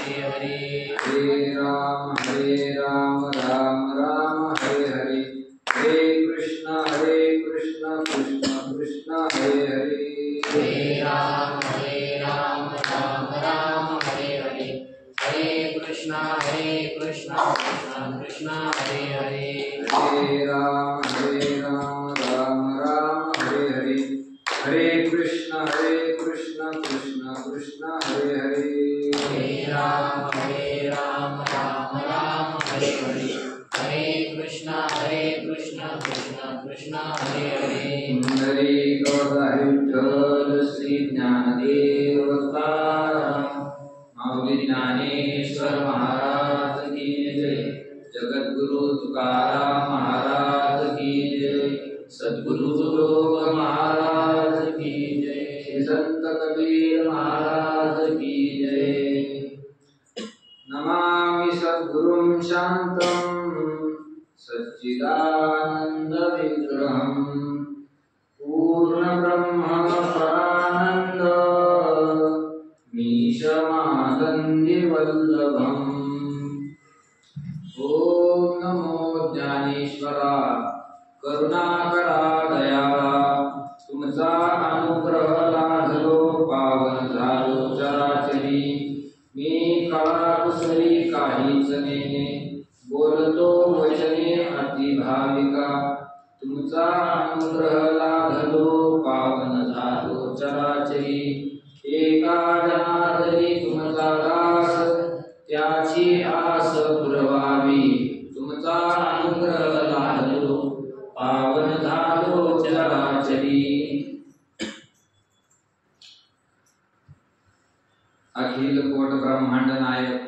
हरे राम राम राम हरे हरे, हरे कृष्ण कृष्ण कृष्ण हरे हरे, हरे राम राम राम हरे हरे, हरे कृष्ण कृष्ण कृष्ण हरे हरे, हरे राम राम राम हरे हरे, हरे कृष्ण कृष्ण कृष्ण हरे हरे, हरे राम राम राम हरे हरे, हरे कृष्ण कृष्ण कृष्ण हरे हरे, पुंडरीकावधारी विठ्ठल श्री ज्ञानदेव तुकाराम, माऊली ज्ञानेश्वर महाराज की जय, जगद्गुरु तुकाराम महाराज की जय, सद्गुरु तुकोब महाराज की जय, श्री संत कबीर महाराज की जय। नमामि सद्गुरुं शान्तं सच्चिदानंद विग्रहं, पूर्ण ब्रह्म परानंद मीशमानंदी वल्लभम्। ओम नमो ज्ञानेश्वरा करुणाकरा दयाळा, तुमचा अनुग्रह लाभलो पावन झालो चराचरी, मी काळाकुसरी काहीच नेने, बोलतो वचने अति भाविका, तुमचा अनुग्रह लाभलो पावन झालो चराचरी, एका जनार्दनी तुमचा दास, त्याची आस पुरवावी, तुमचा अनुग्रह लाभलो पावन झालो चराचरी। अखिल कोट ब्रह्मांड नायक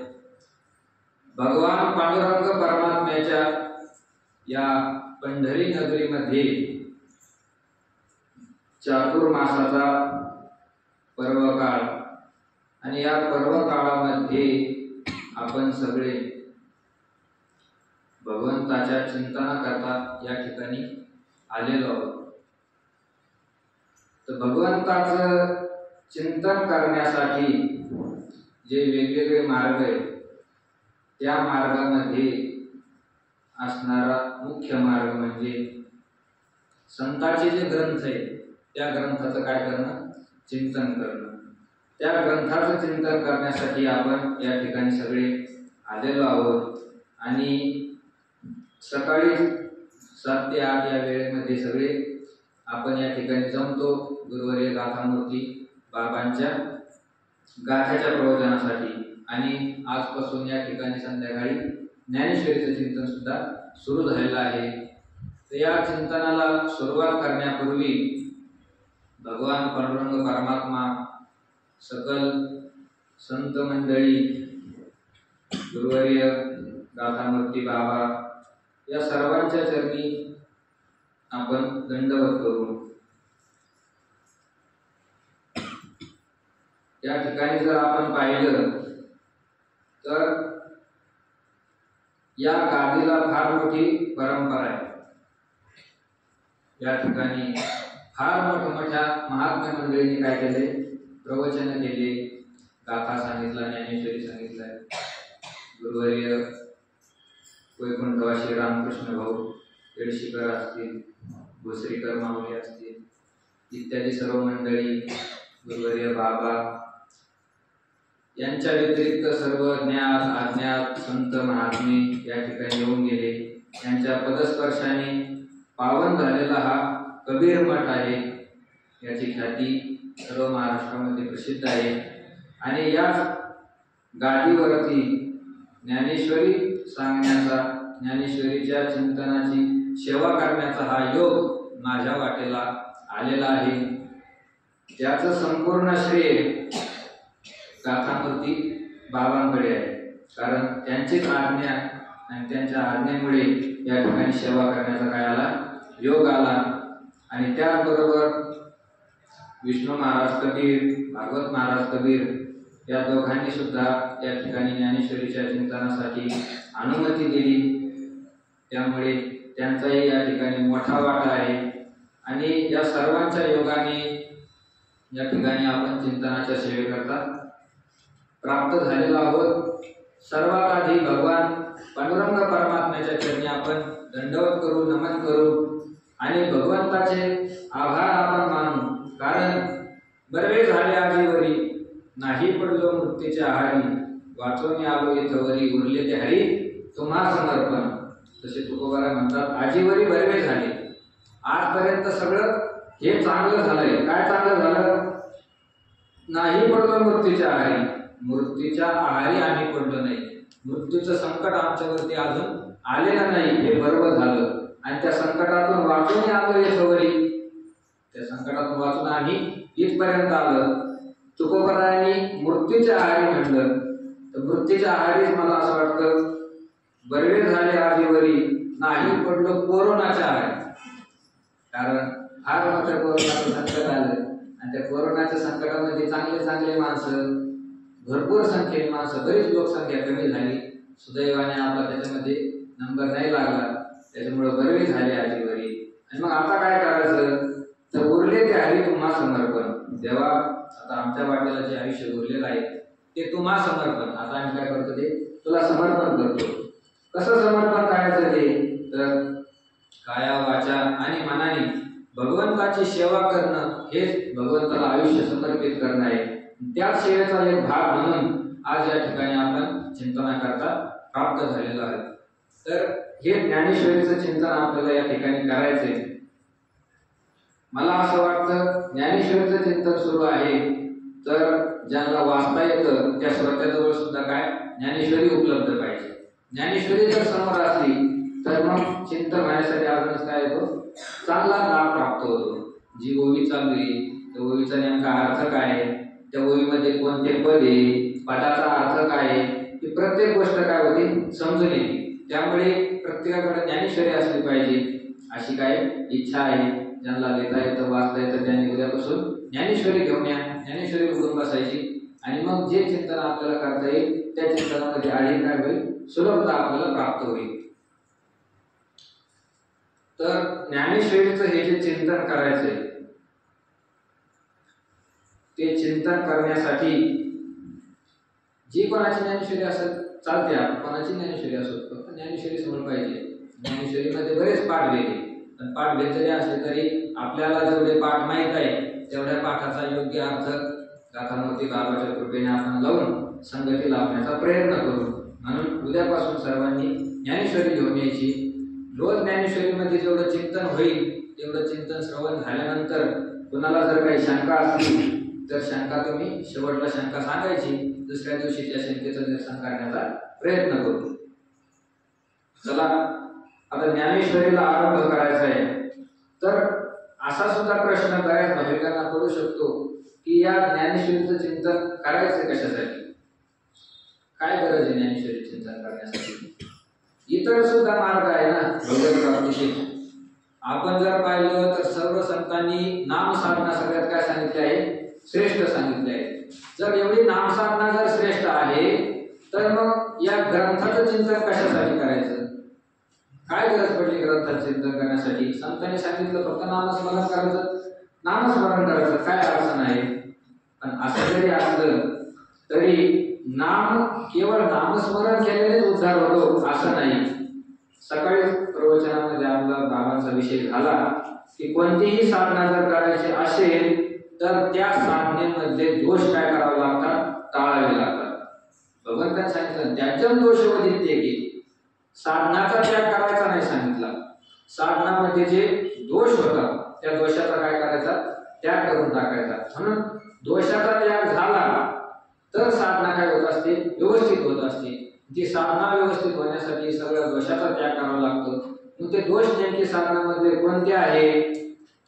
भगवान पांडुरंग परमात्म्याच्या या पंढरी नगरीमध्ये चातुर्मासाचा पर्वकाळ, आणि या पर्वकाळामध्ये आपण सगळे भगवंताच्या चिंतनाकरता या ठिकाणी आलेलो आहोत। तर भगवंताचं चिंतन करण्यासाठी जे वेगवेगळे मार्ग आहेत, त्या मार्गामध्ये असणारा मुख्य मार्ग म्हणजे संतांचे जे ग्रंथ आहेत त्या ग्रंथाचं काय करणं, चिंतन करणं। त्या ग्रंथाचं चिंतन करण्यासाठी आपण या ठिकाणी सगळे आलेलो आहोत, आणि सकाळी 7 ते 8 या वेळेमध्ये सगळे आपण या ठिकाणी जमतो गुरुवर्य गाथामूर्ती बाबांच्या गाथ्याच्या प्रवचनासाठी, आणि आजपासून या ठिकाणी संध्याकाळी ज्ञानेश्वरीचं चिंतन सुद्धा सुरू झालेलं आहे। तर या चिंतनाला सुरुवात करण्यापूर्वी भगवान पांडुरंग परमात्मा, सकल संत मंडळी, गुरुवर्य गाथामूर्ती बाबा या सर्वांच्या चरणी आपण दंडवत करू। या ठिकाणी जर आपण पाहिलं तर या गादीला फार मोठी परंपरा आहे। या ठिकाणी फार मोठ्या महात्मा मंडळींनी काय केले, प्रवचन केले, गाथा सांगितला, ज्ञानेश्वरी सांगितलाय। गुरुवर्य वैकुंठवासी रामकृष्ण भाऊ येडशीकर असतील, भोसरीकर माऊली असतील, इत्यादी सर्व मंडळी, गुरुवर्य बाबा यांच्या व्यतिरिक्त सर्व ज्ञात अज्ञात संत महात्मे या ठिकाणी येऊन गेले। यांच्या पदस्पर्शाने पावन झालेला हा कबीर मठ आहे, याची ख्याती सर्व महाराष्ट्रामध्ये प्रसिद्ध आहे। आणि या गादीवरती ज्ञानेश्वरी सांगण्याचा, ज्ञानेश्वरीच्या चिंतनाची सेवा करण्याचा हा योग माझ्या वाटेला आलेला आहे। त्याचं संपूर्ण श्रेय गाथामूर्ती बाबांकडे आहे, कारण त्यांचीच आज्ञा आणि त्यांच्या आज्ञेमुळे या ठिकाणी सेवा करण्याचा काय आला, योग आला। आणि त्याचबरोबर विष्णू महाराज कबीर, भागवत महाराज कबीर या दोघांनी सुद्धा या ठिकाणी ज्ञानेश्वरीच्या चिंतनासाठी अनुमती दिली, त्यामुळे त्यांचाही या ठिकाणी मोठा वाटा आहे। आणि या सर्वांच्या योगाने या ठिकाणी आपण चिंतनाच्या सेवेकरता प्राप्त झालेलो आहोत। सर्वात आधी भगवान पांडुरंग परमात्म्याच्या चरणी आपण दंडवत करू, नमन करू आणि भगवंताचे आभार आपण मानू। कारण बरे झाले आजीवरी, नाही पडलो मृत्यूच्या आहारी, वाचून आलो इथवरी, उरले ते हरी तुम्हा समर्पण। जसे तुकोबारा म्हणतात, आजीवरी बरे झाले, आजपर्यंत सगळं हे चांगलं झालंय। काय चांगलं झालं? नाही पडलो मृत्यूच्या आहारी, मृत्यूच्या आहारी आम्ही पडलो नाही, मृत्यूचं संकट आमच्यावरती अजून आलेलं नाही, हे बरोबर झालं। आणि त्या संकटातून वाचून आलो इथवरी, त्या संकटातून वाचून आम्ही इथपर्यंत आलो। तुकोबारायांनी मृत्यूच्या आहारी म्हणलं, तर मृत्यूच्या आहारीच मला असं वाटतं बरे झाले आजीवरी, नाही पडलो कोरोनाच्या आहारी। कारण फार मोठ्या कोरोनाचं संकट आलं आणि त्या कोरोनाच्या संकटामध्ये चांगले चांगले माणसं, भरपूर संख्येने माणसं, बरीच लोकसंख्या कमी झाली, सुदैवाने आपला त्याच्यामध्ये नंबर नाही लागला, त्याच्यामुळे बरे झाले आजीवरी। आणि मग आता काय करायचं? तर उरले ते हरी तुम्हा समर्पण। देवा, आता आमच्या वाट्याला जे आयुष्य उरलेलं आहे ते तुम्हा समर्पण, आता आम्ही काय करतो ते तुला समर्पण करतो। कसं समर्पण करायचं ते? तर काया, वाचा आणि मनाने भगवंताची सेवा करणं, हेच भगवंताला आयुष्य समर्पित करणं आहे। त्याच सेवेचा एक भाग म्हणून आज या ठिकाणी आपण चिंतनाकरता प्राप्त झालेलो आहे। तर हे ज्ञानेश्वरीचं चिंतन आपल्याला या ठिकाणी करायचंय। मला असं वाटतं ज्ञानेश्वरीचं चिंतन सुरू आहे, तर ज्यांना वाचता येतं त्या श्रोत्याजवळ सुद्धा काय ज्ञानेश्वरी उपलब्ध पाहिजे। ज्ञानेश्वरी जर समोर असली तर मग चिंतन होण्यासाठी अजूनच काय येतो, चांगला लाभ प्राप्त होतो। जी ओवी चालू आहे त्या ओवीचा नेमका अर्थ काय आहे, त्या ओवीमध्ये कोणते पद आहे, पदाचा अर्थ काय आहे, ही प्रत्येक गोष्ट काय होती समजून येते। त्यामुळे प्रत्येकाकडे ज्ञानेश्वरी असली पाहिजे, अशी काय इच्छा आहे। ज्यांना लिहिता येतं, वाचता येतं, त्यांनी उद्यापासून ज्ञानेश्वरी घेऊन या, ज्ञानेश्वरी उघडून बसायची आणि मग जे चिंतन आपल्याला करता येईल त्या चिंतनामध्ये आधी काय होईल, सुलभता आपल्याला प्राप्त होईल। तर ज्ञानेश्वरीचं हे जे चिंतन करायचंय, ते चिंतन करण्यासाठी जी कोणाची ज्ञानेश्वरी असेल चालते, कोणाची ज्ञानेश्वरी असो, फक्त ज्ञानेश्वरी समोर पाहिजे। ज्ञानेश्वरीमध्ये बरेच पाठ वेगळे, पण पाठ भेटले असले तरी आपल्याला जेवढे पाठ माहीत आहे तेवढ्या पाठाचा योग्य अर्थ गाथामूर्ती बाबाच्या कृपेने आपण लावून संगती लावण्याचा प्रयत्न करू। म्हणून उद्यापासून सर्वांनी ज्ञानेश्वरी घेऊन यायची। रोज ज्ञानेश्वरीमध्ये जेवढं चिंतन होईल तेवढं चिंतन श्रवण झाल्यानंतर कुणाला जर काही शंका असली तर शंका तुम्ही शेवटला शंका सांगायची, दुसऱ्या दिवशी त्या शंकेचं निरसन करण्याचा प्रयत्न करू। चला, आता ज्ञानेश्वरीला आरंभ करायचा आहे। तर असा सुद्धा प्रश्न बऱ्याच भाविकांना पडू शकतो की या ज्ञानेश्वरीचं चिंतन करायचं कशासाठी, काय गरज आहे ज्ञानेश्वरी चिंतन करण्यासाठी? इतर सुद्धा मार्ग आहे ना भगवत प्राप्तीचे। आपण जर पाहिलं तर सर्व संतांनी नाम साधना सगळ्यात काय सांगितले आहे, श्रेष्ठ सांगितले आहे। जर एवढी नाम साधना जर श्रेष्ठ आहे तर मग या ग्रंथाचं चिंतन कशासाठी करायचं? काय गरज पडली ग्रंथाचं चिंतन करण्यासाठी? संतांनी सांगितलं फक्त नामस्मरण करायचं, नामस्मरण करायचं, काय अडचण आहे? पण असं जरी असलं तरी नाम केवळ नामस्मरण केलेलेच उद्धार होतो असं नाही। सकाळी प्रवचनामध्ये आपला बाबांचा विषय झाला की कोणतीही साधना जर करायची असेल तर त्या साधनेमध्ये दोष काय करावे लागतात, टाळावे लागतात। भगवंतांनी सांगितलं त्याच्यात दोष वदित्य की साधनाचा त्याग करायचा नाही सांगितला, साधनामध्ये जे दोष होतात त्या दोषाचा काय करायचा, त्याग करून टाकायचा। म्हणून दोषाचा त्याग झाला तर साधना काय होत असते, व्यवस्थित होत असते। ती साधना व्यवस्थित होण्यासाठी सगळ्या दोषाचा त्याग करावा लागतो। मग ते दोष नेमके साधनामध्ये कोणते आहे,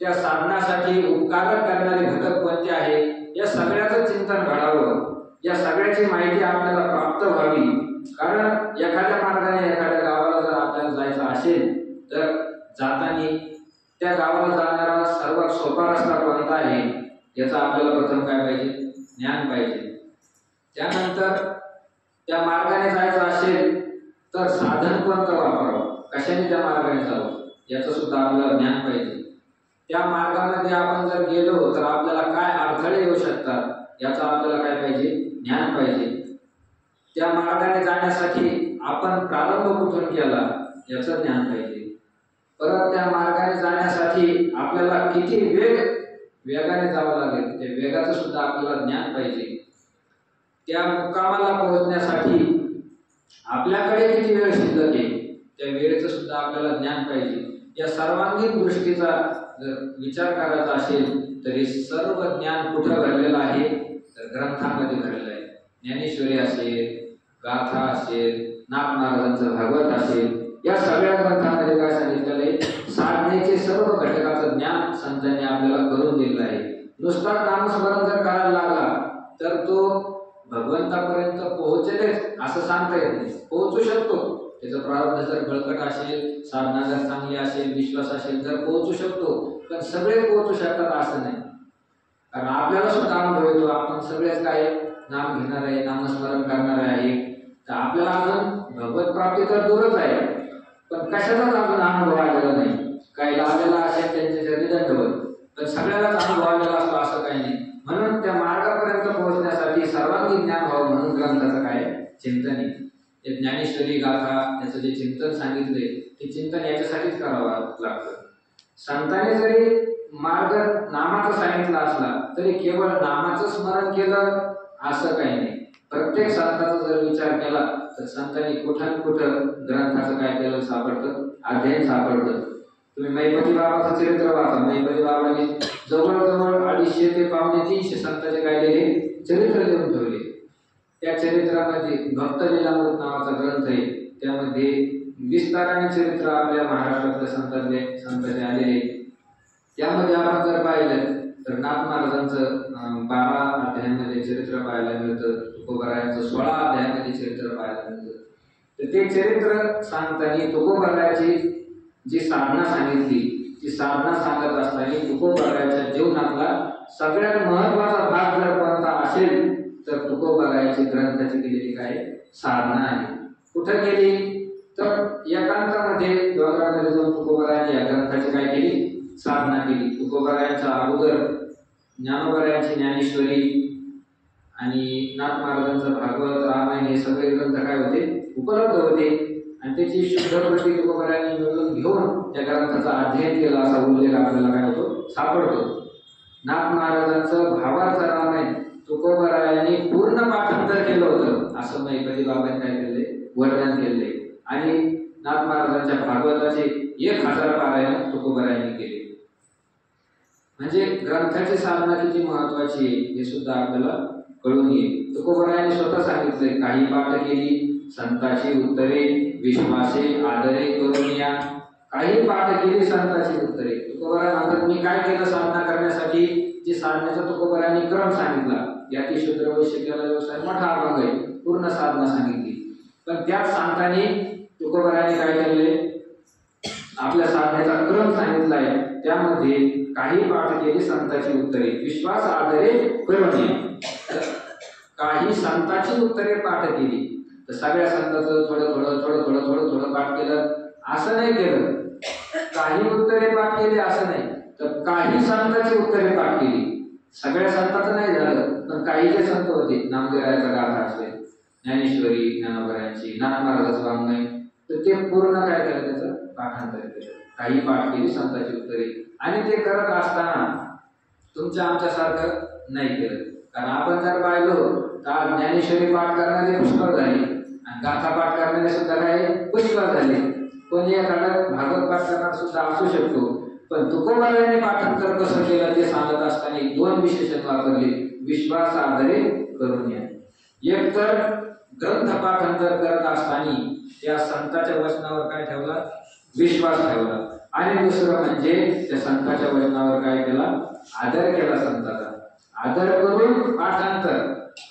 त्या साधनासाठी उपकारक करणारे घटक कोणते आहे, या सगळ्याचं चिंतन घडावं, या सगळ्याची माहिती आपल्याला प्राप्त व्हावी। कारण एखाद्या मार्गाने एखाद्या गावाला जर आपल्याला जायचं असेल तर जाताना त्या गावाला जाणारा सर्वात सोपा रस्ता कोणता आहे याचा आपल्याला प्रथम काय पाहिजे, ज्ञान पाहिजे। त्यानंतर त्या मार्गाने जायचं असेल तर साधन कोणतं वापरावं, कशाने त्या मार्गाने जावं याचं सुद्धा आपल्याला ज्ञान पाहिजे। त्या मार्गामध्ये आपण जर गेलो तर आपल्याला काय अडथळे येऊ शकतात याचा आपल्याला काय पाहिजे, ज्ञान पाहिजे। त्या मार्गाने जाण्यासाठी आपण प्रारंभ कुठून केला याचं ज्ञान पाहिजे. परत त्या मार्गाने जाण्यासाठी आपल्याला किती वेगाने जावं लागेल त्या वेगाचं सुद्धा आपल्याला ज्ञान पाहिजे. त्या मुक्कामाला पोहोचण्यासाठी आपल्याकडे किती वेळ शिल्लक आहे त्या वेळेचं सुद्धा आपल्याला ज्ञान पाहिजे. या सर्वांगीण दृष्टीचा जर विचार करायचा असेल तर हे सर्व ज्ञान कुठं भरलेलं आहे तर ग्रंथांमध्ये भरलेलं आहे. ज्ञानेश्वरी असेल, गाथा असेल, नाथ महाराजांचं भागवत असेल, या सगळ्या ग्रंथांमध्ये काय सांगितलेलं आहे साधनेचे सर्व घटकाचं ज्ञान संतांनी आपल्याला करून दिलेलं आहे. नुसता नामस्मरण जर करायला लागला तर तो भगवंतापर्यंत पोहोचेलच असं सांगता येत नाही. पोहोचू शकतो, त्याचं प्रारब्ध जर बळकट असेल, साधना जर चांगली असेल, विश्वास असेल तर पोहोचू शकतो. पण सगळे पोहोचू शकतात असं नाही, कारण आपल्याला सुद्धा अनुभव येतो. आपण सगळेच काय नाम घेणार आहे, नामस्मरण करणार आहे, तर आपल्याला अजून भगवत प्राप्ती तर दूरच आहे, पण कशाचाच अजून अनुभव आलेला नाही. काही लाभलेला असेल त्यांच्या दंडवत, पण सगळ्यालाच अनुभव आलेला असतो असं काही नाही. म्हणून त्या मार्गापर्यंत पोहोचण्यासाठी सर्वांगीण ज्ञान व्हावं म्हणून ग्रंथाचं काय चिंतन आहे. ते ज्ञानेश्वरी गाथा याचं जे चिंतन सांगितले ते चिंतन याच्यासाठीच करावं लागतं. संतांनी जरी मार्ग नामाचा सांगितला असला तरी केवळ नामाचं स्मरण केलं असं काही नाही. प्रत्येक संताचा जर विचार केला तर संतांनी कुठं कुठं ग्रंथाचं काय केलं सापडतं, अध्ययन सापडतं. तुम्ही महिपती बाबाचं चरित्र वाचा. महिपती बाबांनी जवळजवळ 250 ते 250 संतांचे काय लिहिले चरित्र लिहून ठेवले. त्या चरित्रामध्ये भक्तलीलामृत नावाचा ग्रंथ आहे, त्यामध्ये विस्ताराने चरित्र आपल्या महाराष्ट्रातल्या संतांचे आलेले. त्यामध्ये आपण जर पाहिलं तर नाथ महाराजांचं 12 अध्यायांमध्ये चरित्र पाहायला मिळतं, तुकोबारायांचं 16 अध्यायांमध्ये चरित्र पाहायला मिळतं. तर ते चरित्र सांगताना तुकोबारायाची जी साधना सांगितली ती साधना सांगत असताना तुकोबारायाच्या जीवनातला सगळ्यात महत्वाचा भाग जर कोणता असेल तर तुकोबारायाची ग्रंथाची केलेली काय साधना आहे. कुठं केली तर एकांतामध्ये डोंगरामध्ये जाऊन तुकोबारायांनी या ग्रंथाची काय केली साधना केली. तुकोबारायांच्या अगोदर ज्ञानोबारायांची ज्ञानेश्वरी आणि नाथ महाराजांचं भागवत, रामायण हे सगळे ग्रंथ काय होते उपलब्ध होते आणि त्याची शुद्ध प्रती तुकोबारायांनी मिळवून घेऊन त्या ग्रंथाचा अध्ययन केला असा उल्लेख आपल्याला काय होतो सापडतो. नाथ महाराजांचं भावार्थ रामायण तुकोबारायांनी पूर्ण पाठांतर केलं होतं असं महिपती बाबांनी काय केले वर्णन केले. आणि नाथ महाराजांच्या भागवताचे 1000 पारायण तुकोबारायांनी केले. म्हणजे ग्रंथाची साधना किती महत्वाची आहे हे सुद्धा आपल्याला कळून येईल. तुकोबारायांनी स्वतः सांगितले, काही पाठ केली संताची उत्तरे विश्वासे आदरे करून या. काही पाठ केली संताची उत्तरे. तुकोबाराय म्हणतात मी काय केलं साधना करण्यासाठी, जी साधनेचा तुकोबारायांनी क्रम सांगितला. याती शूद्र वैश्य केला व्यवसाय मोठा अभंग आहे, पूर्ण साधना सांगितली. पण त्यात सांगताना तुकोबारायांनी काय केले आपल्या साधनेचा क्रम सांगितलाय. त्यामध्ये काही पाठ केली संताची उत्तरे विश्वास आदरे करून या. काही संताची उत्तरे पाठ केली तर सगळ्या संतांचं थोडं थोडं थोडं थोडं थोडं थोडं पाठ केलं असं नाही केलं. काही उत्तरे पाठ केली असं नाही, तर काही संतांची उत्तरे पाठ केली. सगळ्या संतांचं नाही झालं, पण काही जे संत होते नामदेवरायाचा गाथा असेल, ज्ञानेश्वरी ज्ञानोबारायांची, नाथ महाराजांचं वाङ्मय, तर ते पूर्ण काय केलं त्याचं पाठांतर केलं. काही पाठ केली संतांची उत्तरे. आणि ते करत असताना तुमच्या आमच्यासारखं नाही केलं. कारण आपण जर पाहिलो तर ज्ञानेश्वरी पाठ करणारे पुष्कळ झाले आणि गाथा पाठ करणारे सुद्धा काय पुष्कळ झाले. कोणी एखादा भागवत पाठ करणार सुद्धा असू शकतो. पण तुकोबारायांनी पाठांतर कसं केलं ते सांगत असताना 2 विशेषण वापरले, विश्वास आदरे करून या. एक तर ग्रंथ पाठांतर करत असताना त्या संतांच्या वचनावर काय ठेवला विश्वास ठेवला. आणि दुसरं म्हणजे त्या संतांच्या वचनावर काय केला आदर केला संतांचा. आदर करून पाठांतर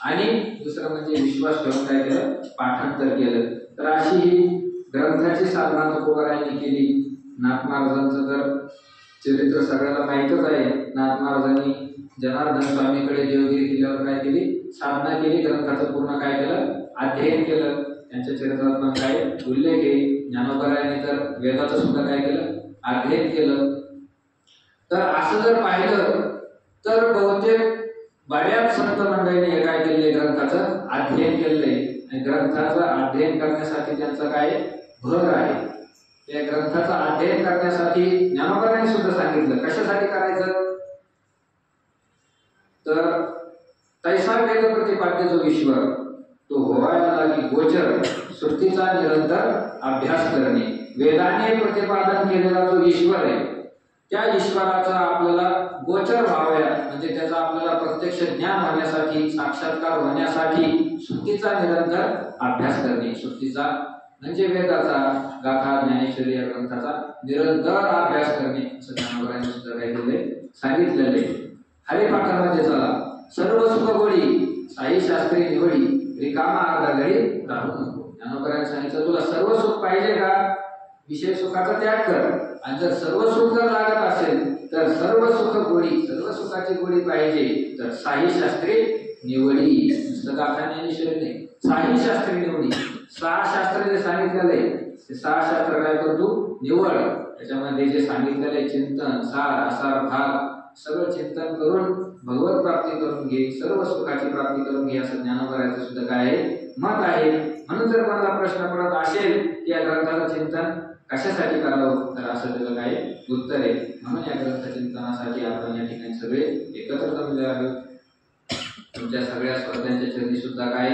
आणि दुसरं म्हणजे विश्वास ठेवून काय केलं पाठांतर केलं. तर अशी ही ग्रंथाची साधना तुकोबारायांनी केली. नाथ महाराजांचं तर चरित्र सगळ्याला माहीतच आहे. नाथ महाराजांनी जनार्दन स्वामीकडे देवगिरी किल्ल्यावर काय केली साधना केली, ग्रंथाचं पूर्ण काय केलं अध्ययन केलं. त्यांच्या चरित्रात पण काय उल्लेख आहे. ज्ञानोबारायांनी तर वेदाचं सुद्धा काय केलं अध्ययन केलं. तर असं जर पाहिलं तर बहुतेक बऱ्याच संत मंडळीने हे काय केले ग्रंथाचं अध्ययन केलंय आणि ग्रंथाचं अध्ययन करण्यासाठी त्यांचा काय भर आहे. त्या ग्रंथाचं अध्ययन करण्यासाठी ज्ञानोबांनी सुद्धा सांगितलं कशासाठी करायचं, तर तैसा वेद प्रतिपाद्य जो ईश्वर तो होवायला लागी गोचर सृष्टीचा निरंतर अभ्यास करणे. वेदाने प्रतिपादन केलेला जो ईश्वर आहे त्या ईश्वराचा आपल्याला गोचर व्हाव्या म्हणजे त्याचा आपल्याला प्रत्यक्ष ज्ञान होण्यासाठी साक्षात्कार होण्यासाठी सृष्टीचा निरंतर अभ्यास करणे. सृष्टीचा म्हणजे वेदाचा, गाथा, ज्ञानेश्वरी या ग्रंथाचा निरंतर अभ्यास करणे असं ज्ञानोबांनी सुद्धा काय केलंय सांगितलेले. हरिपाठामध्ये चला सर्व सुख गोडी साई शास्त्री निवडी रिकामा अर्धा घडी राहू नको. ज्ञानोबांनी सांगितलं तुला सर्व सुख पाहिजे का, विषय सुखाचा त्याग कर. आणि जर सर्व सुख जर लागत असेल तर सर्व सुख गोडी, सर्व सुखाची गोडी पाहिजे तर साई शास्त्री निवडी. नुसतं गाथा ज्ञानेश्वरी नाही, साई शास्त्री निवडी. 6 शास्त्र जे सांगितलेलं आहे ते 6 शास्त्र काय करतो निवड. त्याच्यामध्ये जे सांगितलेलं आहे चिंतन, सार, आसार, भाग सगळं चिंतन करून भगवत प्राप्ती करून घे, सर्व सुखाची प्राप्ती करून घे असं ज्ञानोबाचं सुद्धा काय आहे मत आहे. म्हणून जर मला प्रश्न पडत असेल की या ग्रंथाचं चिंतन कशासाठी करावं तर असं त्याचं काय उत्तर आहे. म्हणून या ग्रंथ चिंतनासाठी आपण या ठिकाणी सगळे एकत्र जमले आहोत. तुमच्या सगळ्या स्पर्धांच्या चरणी सुद्धा काय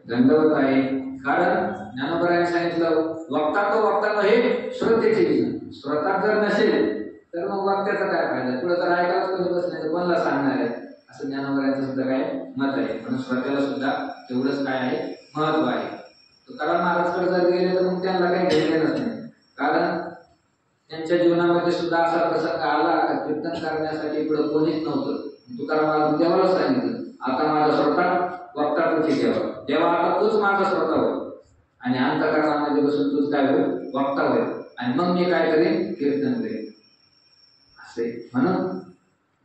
दंडवत आहे. कारण ज्ञानोबांनी सांगितलं वक्ता तो वक्ता हे श्रोतेचे. श्रोता जर नसेल तर मग वक्त्याचा काय फायदा, पुढे तर ऐकायलाच कोणी बसले तर कोणाला सांगणार आहे असं ज्ञानोबांचं सुद्धा काय मत आहे. म्हणून श्रोत्याला सुद्धा तेवढंच काय आहे महत्व आहे. तुकाराम महाराजकडे जर गेले तर मग त्यांना काही घेतलेलंच नाही. कारण त्यांच्या जीवनामध्ये सुद्धा असा प्रसंग आला का कीर्तन करण्यासाठी पुढे कोणीच नव्हतं. तुकाराम महाराज देवाला सांगितलं आता माझा श्रोता वक्ता तुझी देवा आता तूच माझा श्रोता होय आणि अंतःकरणामध्ये बसून तूच काय होईल वक्ता होईल आणि मग मी काय करेन कीर्तन करेन असे. म्हणून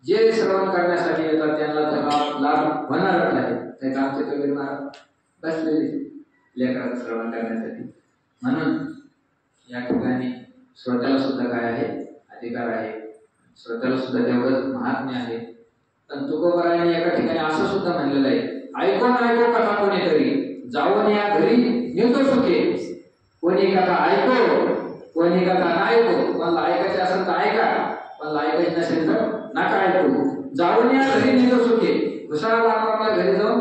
जे श्रवण करण्यासाठी येतात त्यांना तर लाभ होणारच नाही. ते आमचे कबीर महाराज बसलेले लेकराचं श्रवण करण्यासाठी. म्हणून या ठिकाणी श्रोत्याला सुद्धा काय आहे अधिकार आहे, श्रोत्याला सुद्धा तेवढंच महात्म्य आहे. पण तुकोबारायांनी एका ठिकाणी असं सुद्धा म्हणलेलं आहे ऐको ऐको कथा कोणीतरी जाऊन या घरी नेतो सुखे. कोणी कथा ऐको कोणी कथा नाही ऐको. पण ऐकायचे असेल तर ऐका, पण ऐकायचे नसेल तर नका ऐकू. जाऊन या घरी नेतो सुखे. घुसाळा आपापल्या घरी जाऊन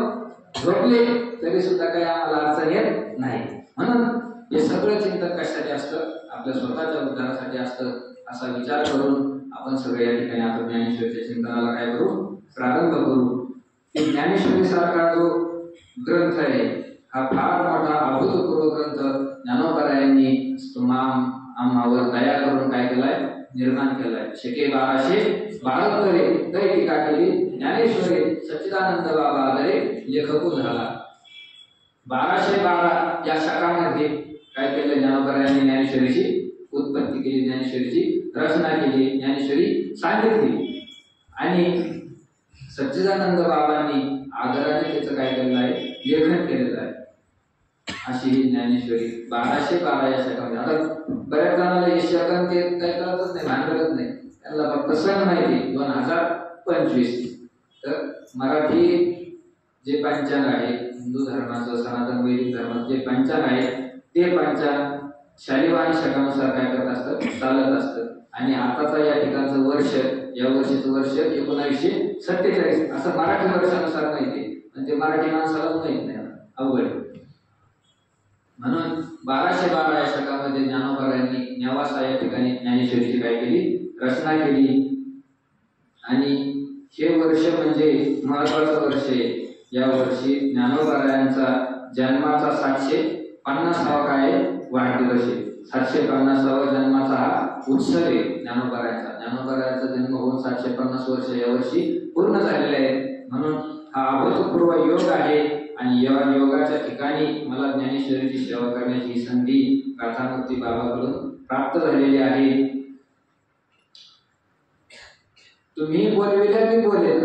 झोपले तरी सुद्धा काही आम्हाला अडचण येत नाही. म्हणून हे सगळं चिंतन कशासाठी असतं आपल्या स्वतःच्या उद्धारासाठी असतं असा विचार करून आपण सगळे या ठिकाणी आपण ज्ञानेश्वरीच्या चिंतनाला काय करू प्रारंभ करू. की ज्ञानेश्वरी सारखा जो ग्रंथ आहे हा फार मोठा अभूतपूर्व ग्रंथ ज्ञानोबारायांनी आम्हावर दया करून काय केलाय निर्माण केलाय. शके 1272 तरी टीका केली ज्ञानेश्वरी सच्चिदानंद बाबा आदरे लेखकू झाला. 1212 या शकामध्ये काय केलं ज्ञानोबारायांनी ज्ञानेश्वरीची उत्पत्ती केली, ज्ञानेश्वरीची रचना केली, ज्ञानेश्वरी सांगितली आणि सच्चिदानंद बाबांनी आदराने त्याचं काय केलेलं आहे लेखन केलेलं आहे. अशी ही ज्ञानेश्वरी 1212 या शकामध्ये. आता बऱ्याच जणांना हे शकन ते काही कळतच नाही, भानगडत नाही, त्यांना फक्त सण माहिती 2025. तर मराठी जे पंचांग आहे हिंदू धर्माचं सनातन वैदिक धर्माचं जे पंचांग आहे ते पंचांग शालिवाहन शकानुसार काय करत असतं चालत असतं. आणि आताचा या ठिकाणचं वर्ष या वर्षीचं वर्ष 1947 असं मराठी वर्षानुसार माहिती, पण ते मराठी माणसालाच माहित नाही, अवघड. म्हणून 1212 या शकामध्ये ज्ञानोबारायांनी नेवासा या ठिकाणी ज्ञानेश्वरीची काय केली रचना केली. आणि हे वर्ष म्हणजे महत्वाचं वर्ष आहे. या वर्षी ज्ञानोबारायांचा जन्माचा 750वा काय वाढदिवस आहे. 750वा जन्माचा हा उत्सव आहे ज्ञानोबारायांचा. ज्ञानोबारायांचा जन्म होऊन 750 वर्ष या वर्षी पूर्ण झालेले आहेत. म्हणून हा अभूतपूर्व योग आहे आणि या योगाच्या ठिकाणी मला ज्ञानेश्वरीची सेवा करण्याची संधी गाथामूर्ती बाबाकडून प्राप्त झालेली आहे. तुम्ही बोलविल्या मी बोलेन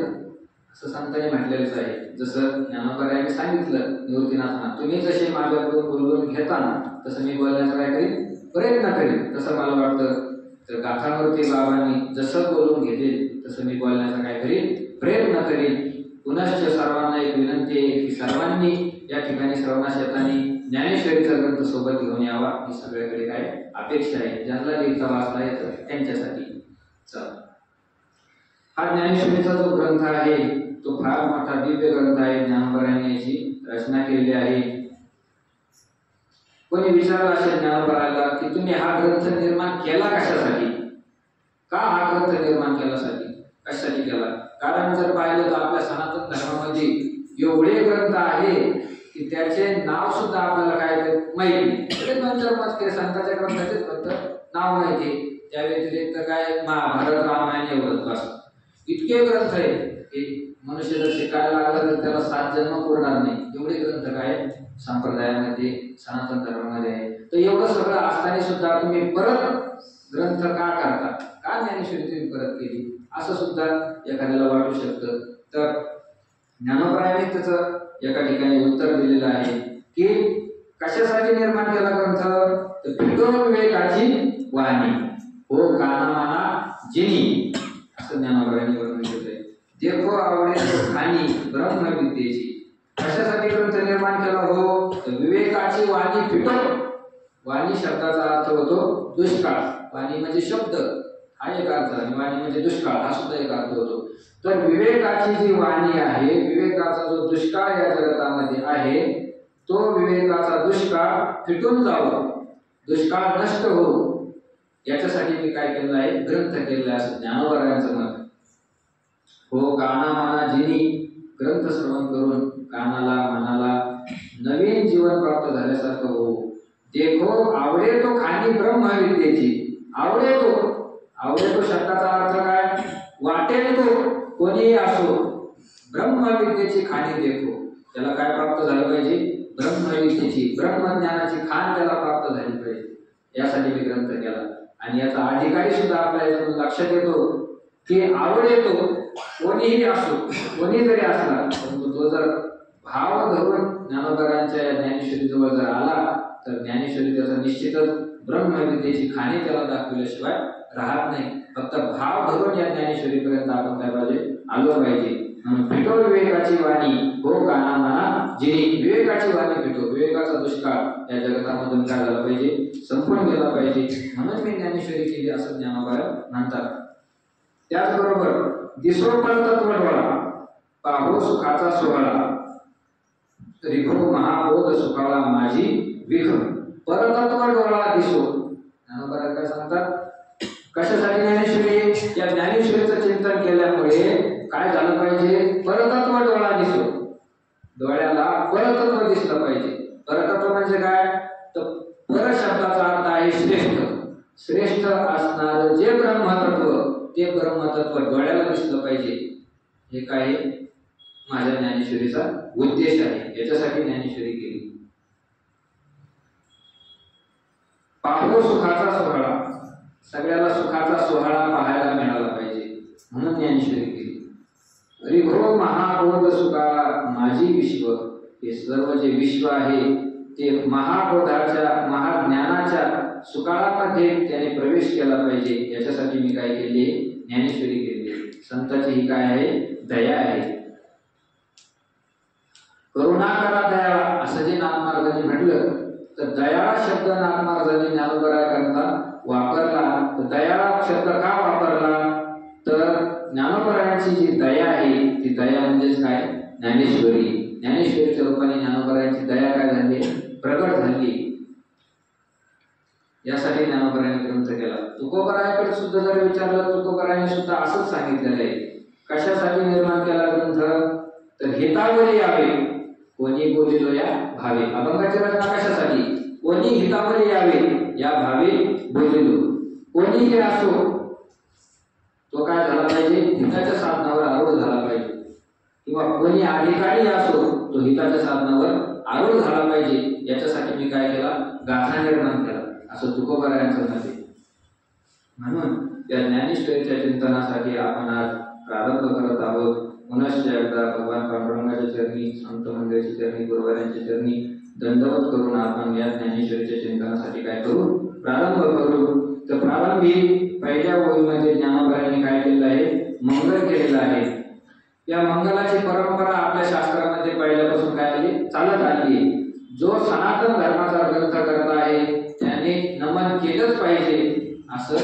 असं संतांनी म्हटलेलंच आहे. जसं ज्ञानोबारायांनी सांगितलं निवृत्तीनाथांना तुम्ही जसे माझ्याकडून बोलवून घेताना तसं मी बोलण्याचा काय करीन प्रयत्न करीन. तसं मला वाटतं तर गाथामूर्ती बाबांनी जसं बोलवून घेतील तसं मी बोलण्याचा काय करीन प्रयत्न करीन. पुनश्च सर्वांना एक विनंती आहे की सर्वांनी या ठिकाणी श्रवणास येताना ज्ञानेश्वरीचा ग्रंथ सोबत घेऊन यावा ही सगळ्याकडे काय अपेक्षा आहे. ज्यांना लिहिता वाचता येतं त्यांच्यासाठी. चला, हा ज्ञानेश्वरीचा जो ग्रंथ आहे तो फार मोठा दिव्य ग्रंथ आहे. ज्ञानोबांनी याची रचना केलेली आहे. कोणी विचारलं असेल ज्ञानोबाला की तुम्ही हा ग्रंथ निर्माण केला कशासाठी, का हा ग्रंथ निर्माण केल्यासाठी कशासाठी केला? कारण जर पाहिलं तर आपल्या सनातन धर्मामध्ये एवढे ग्रंथ आहे की त्याचे नाव सुद्धा आपल्याला काय माहिती. संतांच्या ग्रंथाचेच फक्त नाव माहिती, त्या व्यतिरिक्त काय महाभारत रामायण एवढंच बस. इतके ग्रंथ आहे की मनुष्य जर शिकायला लागला तर त्याला 7 जन्म पुरणार नाही, एवढे ग्रंथ काय संप्रदायामध्ये सनातन धर्मामध्ये आहे. तर एवढं सगळं असताना सुद्धा तुम्ही परत ग्रंथ का करता, का ज्ञानेश्वरी तुम्ही परत केली, असं सुद्धा एखाद्याला वाटू शकतं. तर ज्ञानोबांनी त्याचं एका ठिकाणी उत्तर दिलेलं आहे की कशासाठी निर्माण केला ग्रंथ, तर फिटो विवेकाची वाणी हो काना माना जिनी, असं ज्ञानोबांनी वर्णन केलंय. देखो आवडे तो खाणी ब्रह्मविद्येची. कशासाठी ग्रंथ निर्माण केला हो, तर विवेकाची वाणी फिटो. वाणी शब्दाचा अर्थ होतो दुष्काळ. वाणी म्हणजे शब्द हा एक अर्थ आणि वाणी म्हणजे दुष्काळ हा सुद्धा एक अर्थ होतो. तर विवेकाची जी वाणी आहे, विवेकाचा जो दुष्काळ या जगतामध्ये आहे, तो विवेकाचा दुष्काळ फिटून जावं, दुष्काळ नष्ट हो, याच्यासाठी मी काय केलं आहे, ग्रंथ केलेला आहे, असं ज्ञानोबांचं मत. हो काना माना जिनी, ग्रंथ श्रवण करून कानाला मनाला नवीन जीवन प्राप्त झाल्यासारखं हो. देखो आवडे तो खाणी ब्रह्मविद्येची. आवडे तो शब्दाचा अर्थ काय, वाटेल तो कोणीही असो, ब्रह्मविद्येची खाणी देखो. त्याला काय प्राप्त झालं पाहिजे, ब्रह्मविद्येची ब्रह्मज्ञानाची खाण त्याला प्राप्त झाली पाहिजे, यासाठी मी ग्रंथ केला. आणि याचा अधिकारी सुद्धा आपल्या लक्षात येतो की आवड येतो कोणीही असो, कोणी जरी असला, परंतु तो जर भाव धरून ज्ञानोबांच्या ज्ञानेश्वरी जवळ जर आला तर ज्ञानेश्वरी त्याचा निश्चितच ब्रह्मविद्येची खाणी त्याला दाखवल्याशिवाय राहत नाही. फक्त भाव धरून या ज्ञानेश्वरीपर्यंत आपण काय पाहिजे, आलो पाहिजे. म्हणून फिटो विवेकाची वाणी हो काना माना जिनी. विवेकाची वाणी फिटो, विवेकाचा दुष्काळ या जगतामधून काय झाला पाहिजे, संपून गेला पाहिजे. म्हणून मी ज्ञानेश्वरी केली असं ज्ञानोबा म्हणतात. त्याचबरोबर दिसो परतत्व डोळा पाहो सुखाचा सोहळा, रिघो महाबोध सुखाला माझी विख. परतत्व डोळा दिसो. ज्ञानोबा काय सांगतात, कशासाठी ज्ञानेश्वरी, या ज्ञानेश्वरीचं चिंतन केल्यामुळे काय झालं पाहिजे, परतत्व डोळा दिसो. डोळ्याला परतत्व दिसलं पाहिजे. परतत्व म्हणजे काय, तर पर शब्दाचा अर्थ आहे श्रेष्ठ. श्रेष्ठ असणार जे ब्रह्मतत्व, ते ब्रह्मतत्व डोळ्याला दिसलं पाहिजे. हे काय माझ्या ज्ञानेश्वरीचा उद्देश आहे, याच्यासाठी ज्ञानेश्वरी केली. पाहो सुखाचा सोहळा, सगळ्याला सुखाचा सोहळा पाहायला मिळाला पाहिजे, म्हणून ज्ञानेश्वरी केली. रिघो महाबोध सुखा माझी विश्व. हे सर्व जे विश्व आहे ते महाबोधाच्या महाज्ञानाच्या सुकाळामध्ये त्याने प्रवेश केला पाहिजे, याच्यासाठी मी काय केले, ज्ञानेश्वरी केली. संताची ही काय आहे, दया आहे. करुणा करा दयाळा असं जे नाथमहाराजांनी म्हटलं, तर दयाळा शब्द नाथमहाराजांनी ज्ञानोबा करता वापरला. तर दयाळा शब्द का वापरला, तर ज्ञानोबांची जी दया आहे ती दया म्हणजेच काय, ज्ञानेश्वरी. ज्ञानेश्वरीच्या रूपाने ज्ञानोबांची दया काय झाली, प्रगट झाली. यासाठी ज्ञानोबांनी ग्रंथ केला. तुकोबारायाकडे सुद्धा जर विचारलं, तुकोबारायांनी सुद्धा असंच सांगितलेलं आहे. कशासाठी निर्माण केला ग्रंथ, तर हितावरी यावे कोणी बोलिलो या भावे. अभंगाची रचना कशासाठी, कोणी हितावरी यावे या भावे बोलिलो. कोणीही असो तो काय झाला पाहिजे, हिताच्या साधनावर आरूढ झाला पाहिजे, किंवा कोणी अधिकारी असो तो हिताच्या साधनावर आरूढ झाला पाहिजे. याच्यासाठी मी काय केला, गाथा निर्माण केला, असं तुकोबारायांचं मत आहे. म्हणून त्या ज्ञानेश्वरीच्या चिंतनासाठी आपण आज प्रारंभ करत आहोत. पुनश्च एकदा भगवान पांडुरंगाच्या चरणी, संत मंडळीच्या चरणी, गुरुवारांच्या चरणी दंडवत करून आपण या ज्ञानेश्वरीच्या चिंतनासाठी काय करू, प्रारंभ करू. तर प्रारंभी पहिल्या ओळीमध्ये ज्ञानोबांनी काय केलेलं आहे, मंगल केलेलं आहे. या मंगलाची परंपरा आपल्या शास्त्रामध्ये पहिल्यापासून काय आली चालत आली आहे. जो सनातन धर्माचा ग्रंथ करत आहे त्याने नमन केलंच पाहिजे असं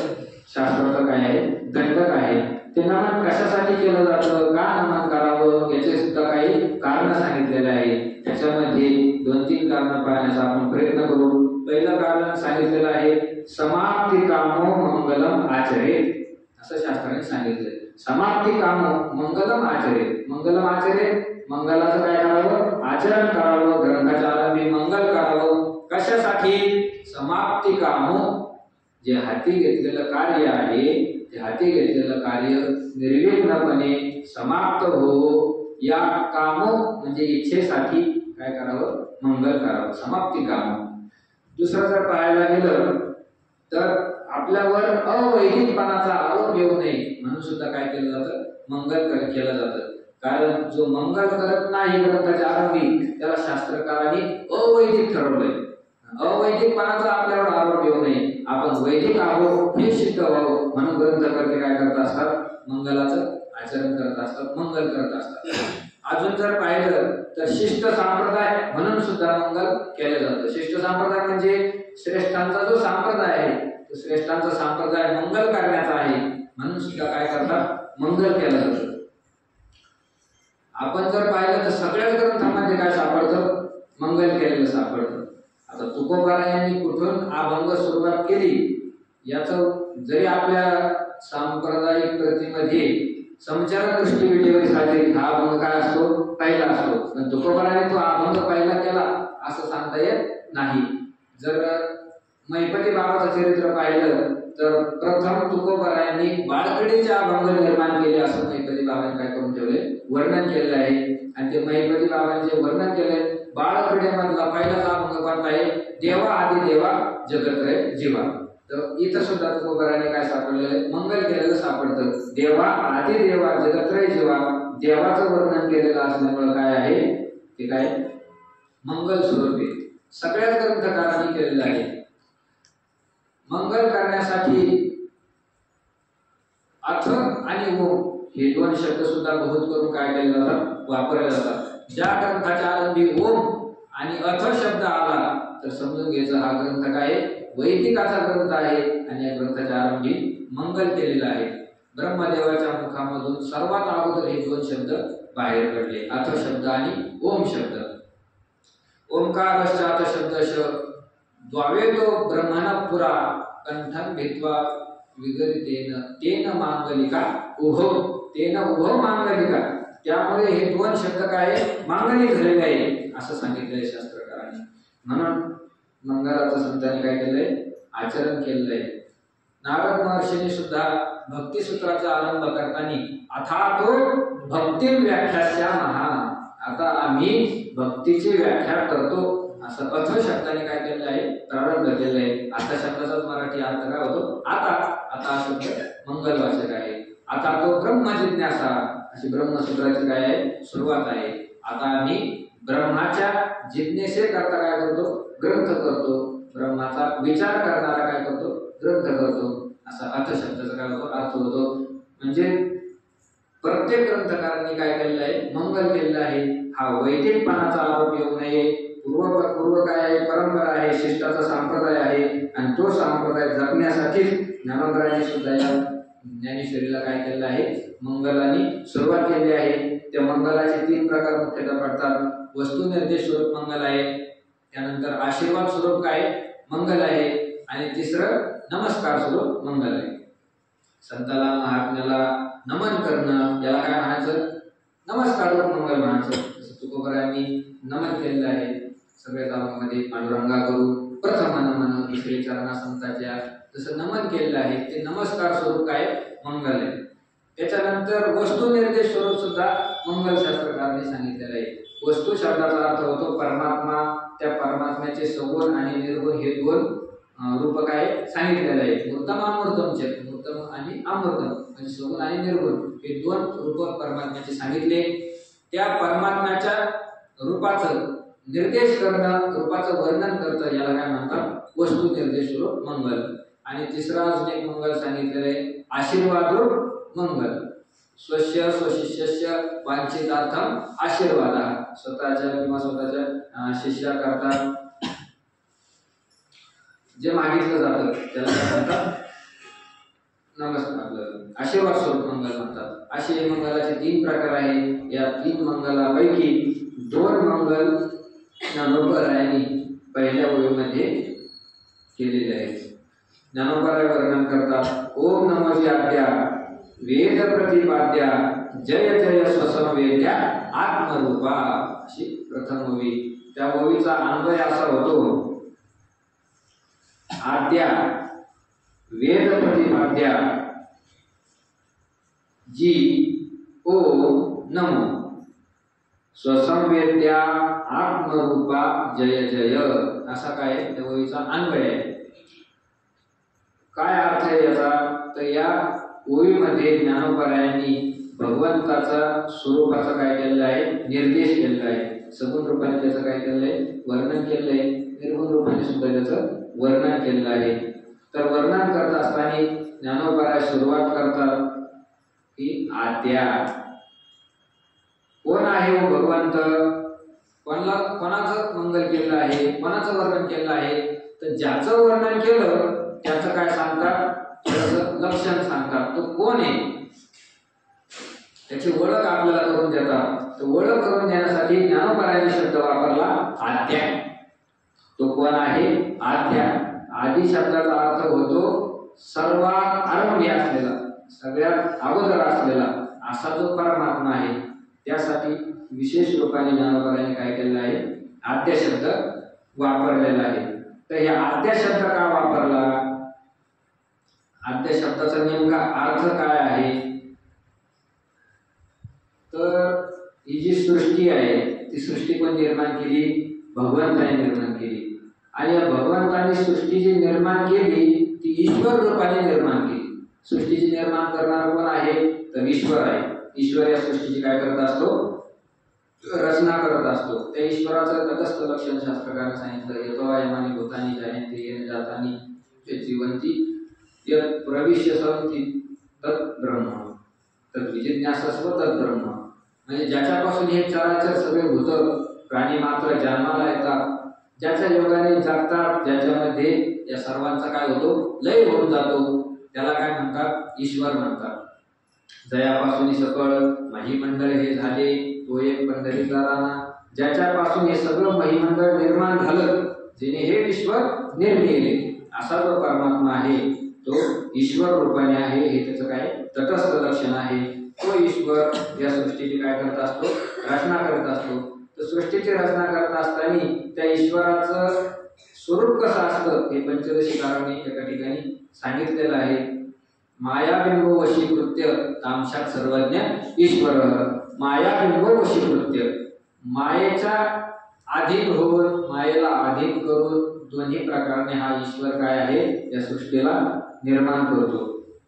शास्त्राचं काय आहे दंडक आहे. ते नमन कशासाठी केलं जातं, का नमन करावं याचे सुद्धा काही कारण सांगितलेले आहे. त्याच्यामध्ये 2-3 कारण पाहण्याचा आपण प्रयत्न करू. पहिलं कारण सांगितलेलं आहे समाप्ती कामो मंगलम आचरेत, असं शास्त्राने सांगितलं. समाप्ती कामो मंगलम आचरेत. मंगलम आचरेत, मंगलाचं काय करावं आचरण करावं, ग्रंथाच्या आरंभी मंगल करावं. कशासाठी, समाप्ती कामो, जे हाती घेतलेलं कार्य आहे ते हाती घेतलेलं कार्य निर्विघ्नपणे समाप्त हो या कामो म्हणजे इच्छेसाठी काय करावं मंगल करावं, समाप्ती कामो. दुसरं जर पाहायला गेलं तर आपल्यावर अवैदिकपणाचा आरोप येऊ नये म्हणून सुद्धा काय केलं जातं मंगल केलं जातं. कारण जो मंगल करत नाही ग्रंथाच्या आरंभी त्याला शास्त्रकारांनी अवैदिक ठरवलंय. अवैदिकपणाचा आपल्यावर आरोप येऊ नये, आपण वैदिक आहोत हे सिद्ध व्हावं म्हणून ग्रंथकर्ते काय करत असतात मंगलाचं आचरण करत असतात, मंगल करत असतात. अजून जर पाहिलं तर शिष्ट संप्रदाय म्हणून सुद्धा मंगल केलं जातं. शिष्ट संप्रदाय म्हणजे श्रेष्ठांचा जो संप्रदाय आहे तो श्रेष्ठांचा संप्रदाय मंगल करण्याचा आहे म्हणून सुद्धा काय करतात मंगल केलं जातं. आपण जर पाहिलं तर सगळ्याच ग्रंथांमध्ये काय सापडतं मंगल केलेलं सापडतं. आता तुकोबारायांनी कुठून अभंग सुरुवात केली याचं जरी आपल्या सांप्रदायिक प्रतीमध्ये समचार दृष्टी वेळेवर साजरी हा अभंग काय असतो पहिला असतो, पण तुकोबाराने तो अभंग पहिला केला असं सांगता येत नाही. जर महिपती बाबाचं चरित्र पाहिलं तर प्रथम तुकोबारायांनी बाळकडीचे अभंग निर्माण केले असं महिपती बाबांनी काय करून ठेवले वर्णन केलेलं आहे. आणि ते महिपती बाबांनी जे वर्णन केले बाळकडीमधला पहिलाच अभंग कोणता आहे देवा आदि देवा जगत्रय जीवा. तर इथं सुद्धा तुकोबाराने काय सापडलेलं मंगल केलेलं सापडतं. देवा आदि देवा जगत्रय जीवा, देवाचं वर्णन केलेलं असल्यामुळे काय आहे ते काय मंगल स्वरूपी सगळ्याच ग्रंथकारांनी केलेलं आहे. मंगल करण्यासाठी अथ आणि ओम हे 2 शब्द सुद्धा बहुत करून काय केले जातात वापरले जातात. ज्या ग्रंथाच्या आरंभी ओम आणि अथ शब्द आला तर समजून घ्यायचं हा ग्रंथ काय वैदिकाचा ग्रंथ आहे आणि या ग्रंथाच्या आरंभी मंगल केलेलं आहे. ब्रह्मदेवाच्या मुखामधून सर्वात अगोदर हे 2 शब्द बाहेर पडले, अथ शब्द आणि ओम शब्द. ओंकारश्चात शब्दश द्वावेतो ब्रह्मण पुरा कंठन भित्वा विगरितेन तेन मांगलिका उभो, तेन उभो मांगलिका. त्यामुळे हे 2 शब्द काय मांगलिक झालेले आहे असं सांगितलंय शास्त्रकारांनी. म्हणून मंगलाचं संतांनी काय केलंय आचरण केलेलं आहे. नारद महर्षींनी सुद्धा भक्ती सूत्राचा आरंभ करताना अथातो भक्ती व्याख्यास्या महा, आता आम्ही भक्तीची व्याख्या करतो असं अथ शब्दाने काय केलेलं आहे प्रारंभ केलेला आहे. आता शब्दाचाच मराठी अर्थ काय होतो आता. आता शब्द मंगलवाचक आहे. आता तो ब्रह्म जिज्ञासा अशी ब्रह्मसूत्राची काय आहे सुरुवात आहे. आता आम्ही ब्रह्माच्या जिज्ञेसे करता काय करतो ग्रंथ करतो, ब्रह्माचा विचार करणारा काय करतो ग्रंथ करतो असा अर्थ शब्दाचा काय होतो अर्थ होतो. म्हणजे प्रत्येक ग्रंथकारांनी काय केलेलं आहे मंगल केलेलं आहे. हा वैदिकपणाचा आरोप येऊ नये, पूर्व काय आहे परंपरा आहे, शिष्टाचा संप्रदाय आहे आणि तो संप्रदाय जपण्यासाठी ज्ञानोबरायांनी सुद्धा या ज्ञानेश्वरीला काय केलेलं आहे मंगलानी सुरुवात केली आहे. त्या मंगलाचे 3 प्रकार मुख्यतः पडतात. वस्तुनिर्देश स्वरूप मंगल आहे, त्यानंतर आशीर्वाद स्वरूप काय मंगल आहे आणि तिसरं नमस्कार स्वरूप मंगल आहे. संताला महात्म्याला नमन करणं याला काय म्हणायचं नमस्कार स्वरूप मंगल म्हणायचं. जसं तुकोबारायांनी नमन केलेलं आहे सगळ्या गावांमध्ये पांडुरंगा करू प्रथम नमन दुसरे चरणा संताच्या जसं नमन केलेलं आहे ते नमस्कार स्वरूप काय मंगल आहे. त्याच्यानंतर वस्तू निर्देश स्वरूप सुद्धा मंगल शास्त्रकारांनी सांगितलेलं आहे. वस्तू शब्दाचा अर्थ होतो परमात्मा, त्या परमात्म्याचे सगुण आणि निर्गुण हे 2 रूप काय सांगितलेले आहे. मूर्तम अमूर्तमचे, मूर्तम आणि अमूर्तम म्हणजे सगुण आणि निर्गुण हे 2 रूप परमात्म्याचे सांगितले. त्या परमात्म्याच्या रूपाचं निर्देश करणं, रूपाचं वर्णन करतं याला काय म्हणतात वस्तू निर्देश रूप मंगल. आणि तिसरा अजून एक मंगल सांगितलेलं आहे आशीर्वाद रूप मंगल. स्वस्य स्वशिष्यस्य वांछितार्थम आशीर्वादा, स्वतःच्या किंवा स्वतःच्या शिष्याकरता जे मागितलं जातं त्याला काय म्हणतात, नमस्कार आशीर्वाद स्वरूप मंगल म्हणतात। असे मंगलाचे 3 प्रकार आहे। या 3 मंगलापैकी 2 मंगल ज्ञानोबरायांनी पहिल्या ओळीमध्ये केलेले आहेत। ज्ञानोबराय वर्णन करतात, ओम नमोची आज्ञा वेद प्रतिपाद्या जय जय स्वसंवेद्या आत्मरूपा, अशी प्रथम ओवी। त्या ओवीचा अन्वय असा होतो, आद्या वेद प्रतिपाद्या जी ओम नमो स्वसंवेद्या आत्मरूपा जय जय, असा काय त्या ओवीचा अन्वय आहे। काय अर्थ आहे याचा, तर या ओवीमध्ये ज्ञानोबरायांनी भगवंताचा स्वरूपाचा काय केलेलं आहे, निर्देश केलेला आहे। सगुण रूपाने त्याचं काय केलेलं आहे, वर्णन केलेलं आहे। निर्गुण रूपाने सुद्धा त्याचं वर्णन केलेलं आहे। तर वर्णन करत असताना ज्ञानोबराय सुरुवात करतात की आद्या, कोण आहे वो भगवंत, कोणाचं मंगल केलं आहे, कोणाचं वर्णन केलं आहे, तर ज्याचं वर्णन केलं त्याचं काय सांगतात, त्याचं लक्षण सांगतात, तो कोण आहे त्याची ओळख आपल्याला करून देतात। तर ओळख करून देण्यासाठी ज्ञानोबरायांनी शब्द वापरला आद्या। तो कोण आहे, आद्या। आदी शब्दाचा अर्थ होतो सर्वात आरंभी असलेला, सगळ्यात अगोदर असलेला असा जो परमात्मा आहे। त्यासाठी विशेष रूपाने ज्ञानोबरायांनी काय केलेलं आहे, आद्या शब्द वापरलेला आहे। तर हे आद्या शब्द का वापरला, आद्या शब्दाचा नेमका अर्थ काय आहे, तर ही जी सृष्टी आहे ती सृष्टी कोण निर्माण केली, भगवंताने निर्माण केली। आणि या भगवंताने सृष्टी जी निर्माण केली ती ईश्वर रूपाने निर्माण केली। सृष्टीची निर्माण करणारा कोण आहे, तर ईश्वर आहे। ईश्वर या सृष्टीची काय करत असतो, रचना करत असतो। त्या ईश्वराचं तटस्थ लक्षण शास्त्रकारांनी सांगितलं, यतोवायमानी भूतानी जायन्ते येन जातानी जीवंती यत् प्रविश्य सन्ति तत् ब्रह्म तत् विजिज्ञासस्व तत् ब्रह्म। म्हणजे ज्याच्यापासून हे चराचर सगळे भूत प्राणी मात्र जन्माला येतात, ज्याच्या योगाने जगतात, ज्याच्यामध्ये या सर्वांचा काय होतो, लय होऊन जातो, त्याला काय म्हणतात, ईश्वर म्हणतात। जयापासून सकळ महिमंडळ हे झाले, तो एक पंढरीचा राणा। ज्याच्यापासून हे सगळं महिमंडळ निर्माण झालं, जिने हे ईश्वर निर्मिले, असा जो परमात्मा आहे तो ईश्वर रूपाने आहे। हे त्याचं काय तटस्थ लक्षण आहे। तो ईश्वर या सृष्टीची काय करत असतो, रचना करत असतो। तर सृष्टीची रचना करत असताना त्या ईश्वराचं स्वरूप कसं असतं हे पंचदशी कारांनी एका ठिकाणी सांगितलेलं आहे। मायाबिंबो वशीकृत्य तामशात सर्वज्ञ ईश्वर। मायाबिंबो वशीकृत्य, मायेच्या अधीन होऊन, मायेला अधीन करून दोन्ही प्रकाराने हा ईश्वर काय आहे, या सृष्टीला निर्माण करतो।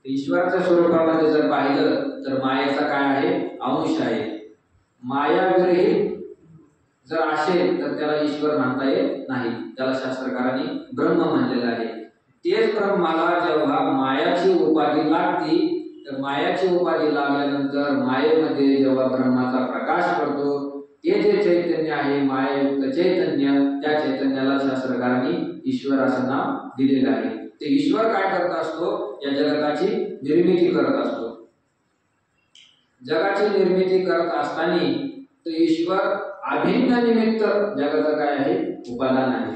ईश्वराच्या स्वरूपामध्ये जर पाहिलं तर मायेचा काय आहे, अंश आहे। मायाविरहित जर असेल तर त्याला ईश्वर म्हणता येत नाही, त्याला शास्त्रकारांनी ब्रह्म म्हणलेलं आहे। तेच ब्रह्माला जेव्हा मायाची उपाधी लागती, तर मायाची उपाधी लागल्यानंतर मायेमध्ये जेव्हा ब्रह्माचा प्रकाश पडतो, ते जे चैतन्य आहे, मायायुक्त चैतन्य, त्या चैतन्याला शास्त्रकारांनी ईश्वर असं नाव दिलेलं आहे। ते ईश्वर काय करत असतो, या जगताची निर्मिती करत असतो। जगाची निर्मिती करत असताना तो ईश्वर अभिन्न निमित्त जगाचं काय आहे, उपादान आहे।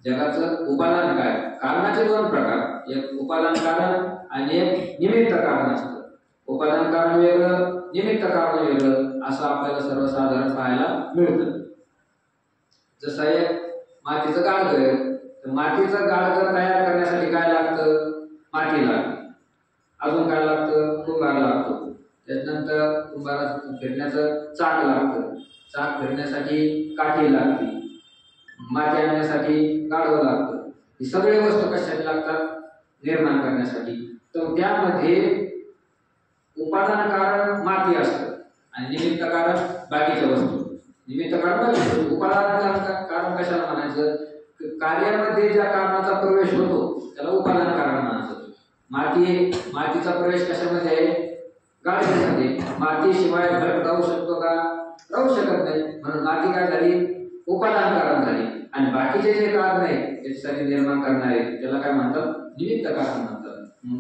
जगाचं उपादान काय, कारणाचे 2 प्रकार, एक उपादान कारण आणि एक निमित्त कारण असतं। उपादान कारण वेगळं, निमित्त कारण वेगळं, असं आपल्याला सर्वसाधारण पाहायला मिळतं। जसं एक मातीचं गाडगं आहे, तर मातीचं गाडगं तयार करण्यासाठी काय लागतं, माती लागते। अजून काय लागतं, कुंभार लागतो। त्यानंतर कुंभाराचं फिरण्याचं चाक लागतं, चाक फिरण्यासाठी काठी लागते, माती आणण्यासाठी गाडवं लागतं। ही सगळे वस्तू कशासाठी लागतात, निर्माण करण्यासाठी। तर त्यामध्ये उपादान कारण माती असतं आणि निमित्त कारण बाकीच्या वस्तू। निमित्त कारण उपादान कारण कशाला म्हणायचं, कार्यामध्ये ज्या कारणाचा प्रवेश होतो त्याला उपादान कारण म्हणायचं। मातीचा प्रवेश कशामध्ये आहे, गाडीमध्ये मातीशिवाय घट राहू शकतो का? राहू शकत नाही. म्हणून माती काय झाली? उपादान कारण झाली. आणि बाकीचे जे कारण आहे त्याच्यासाठी निर्माण करणारे त्याला काय म्हणतात? निमित्त कारण म्हणतात.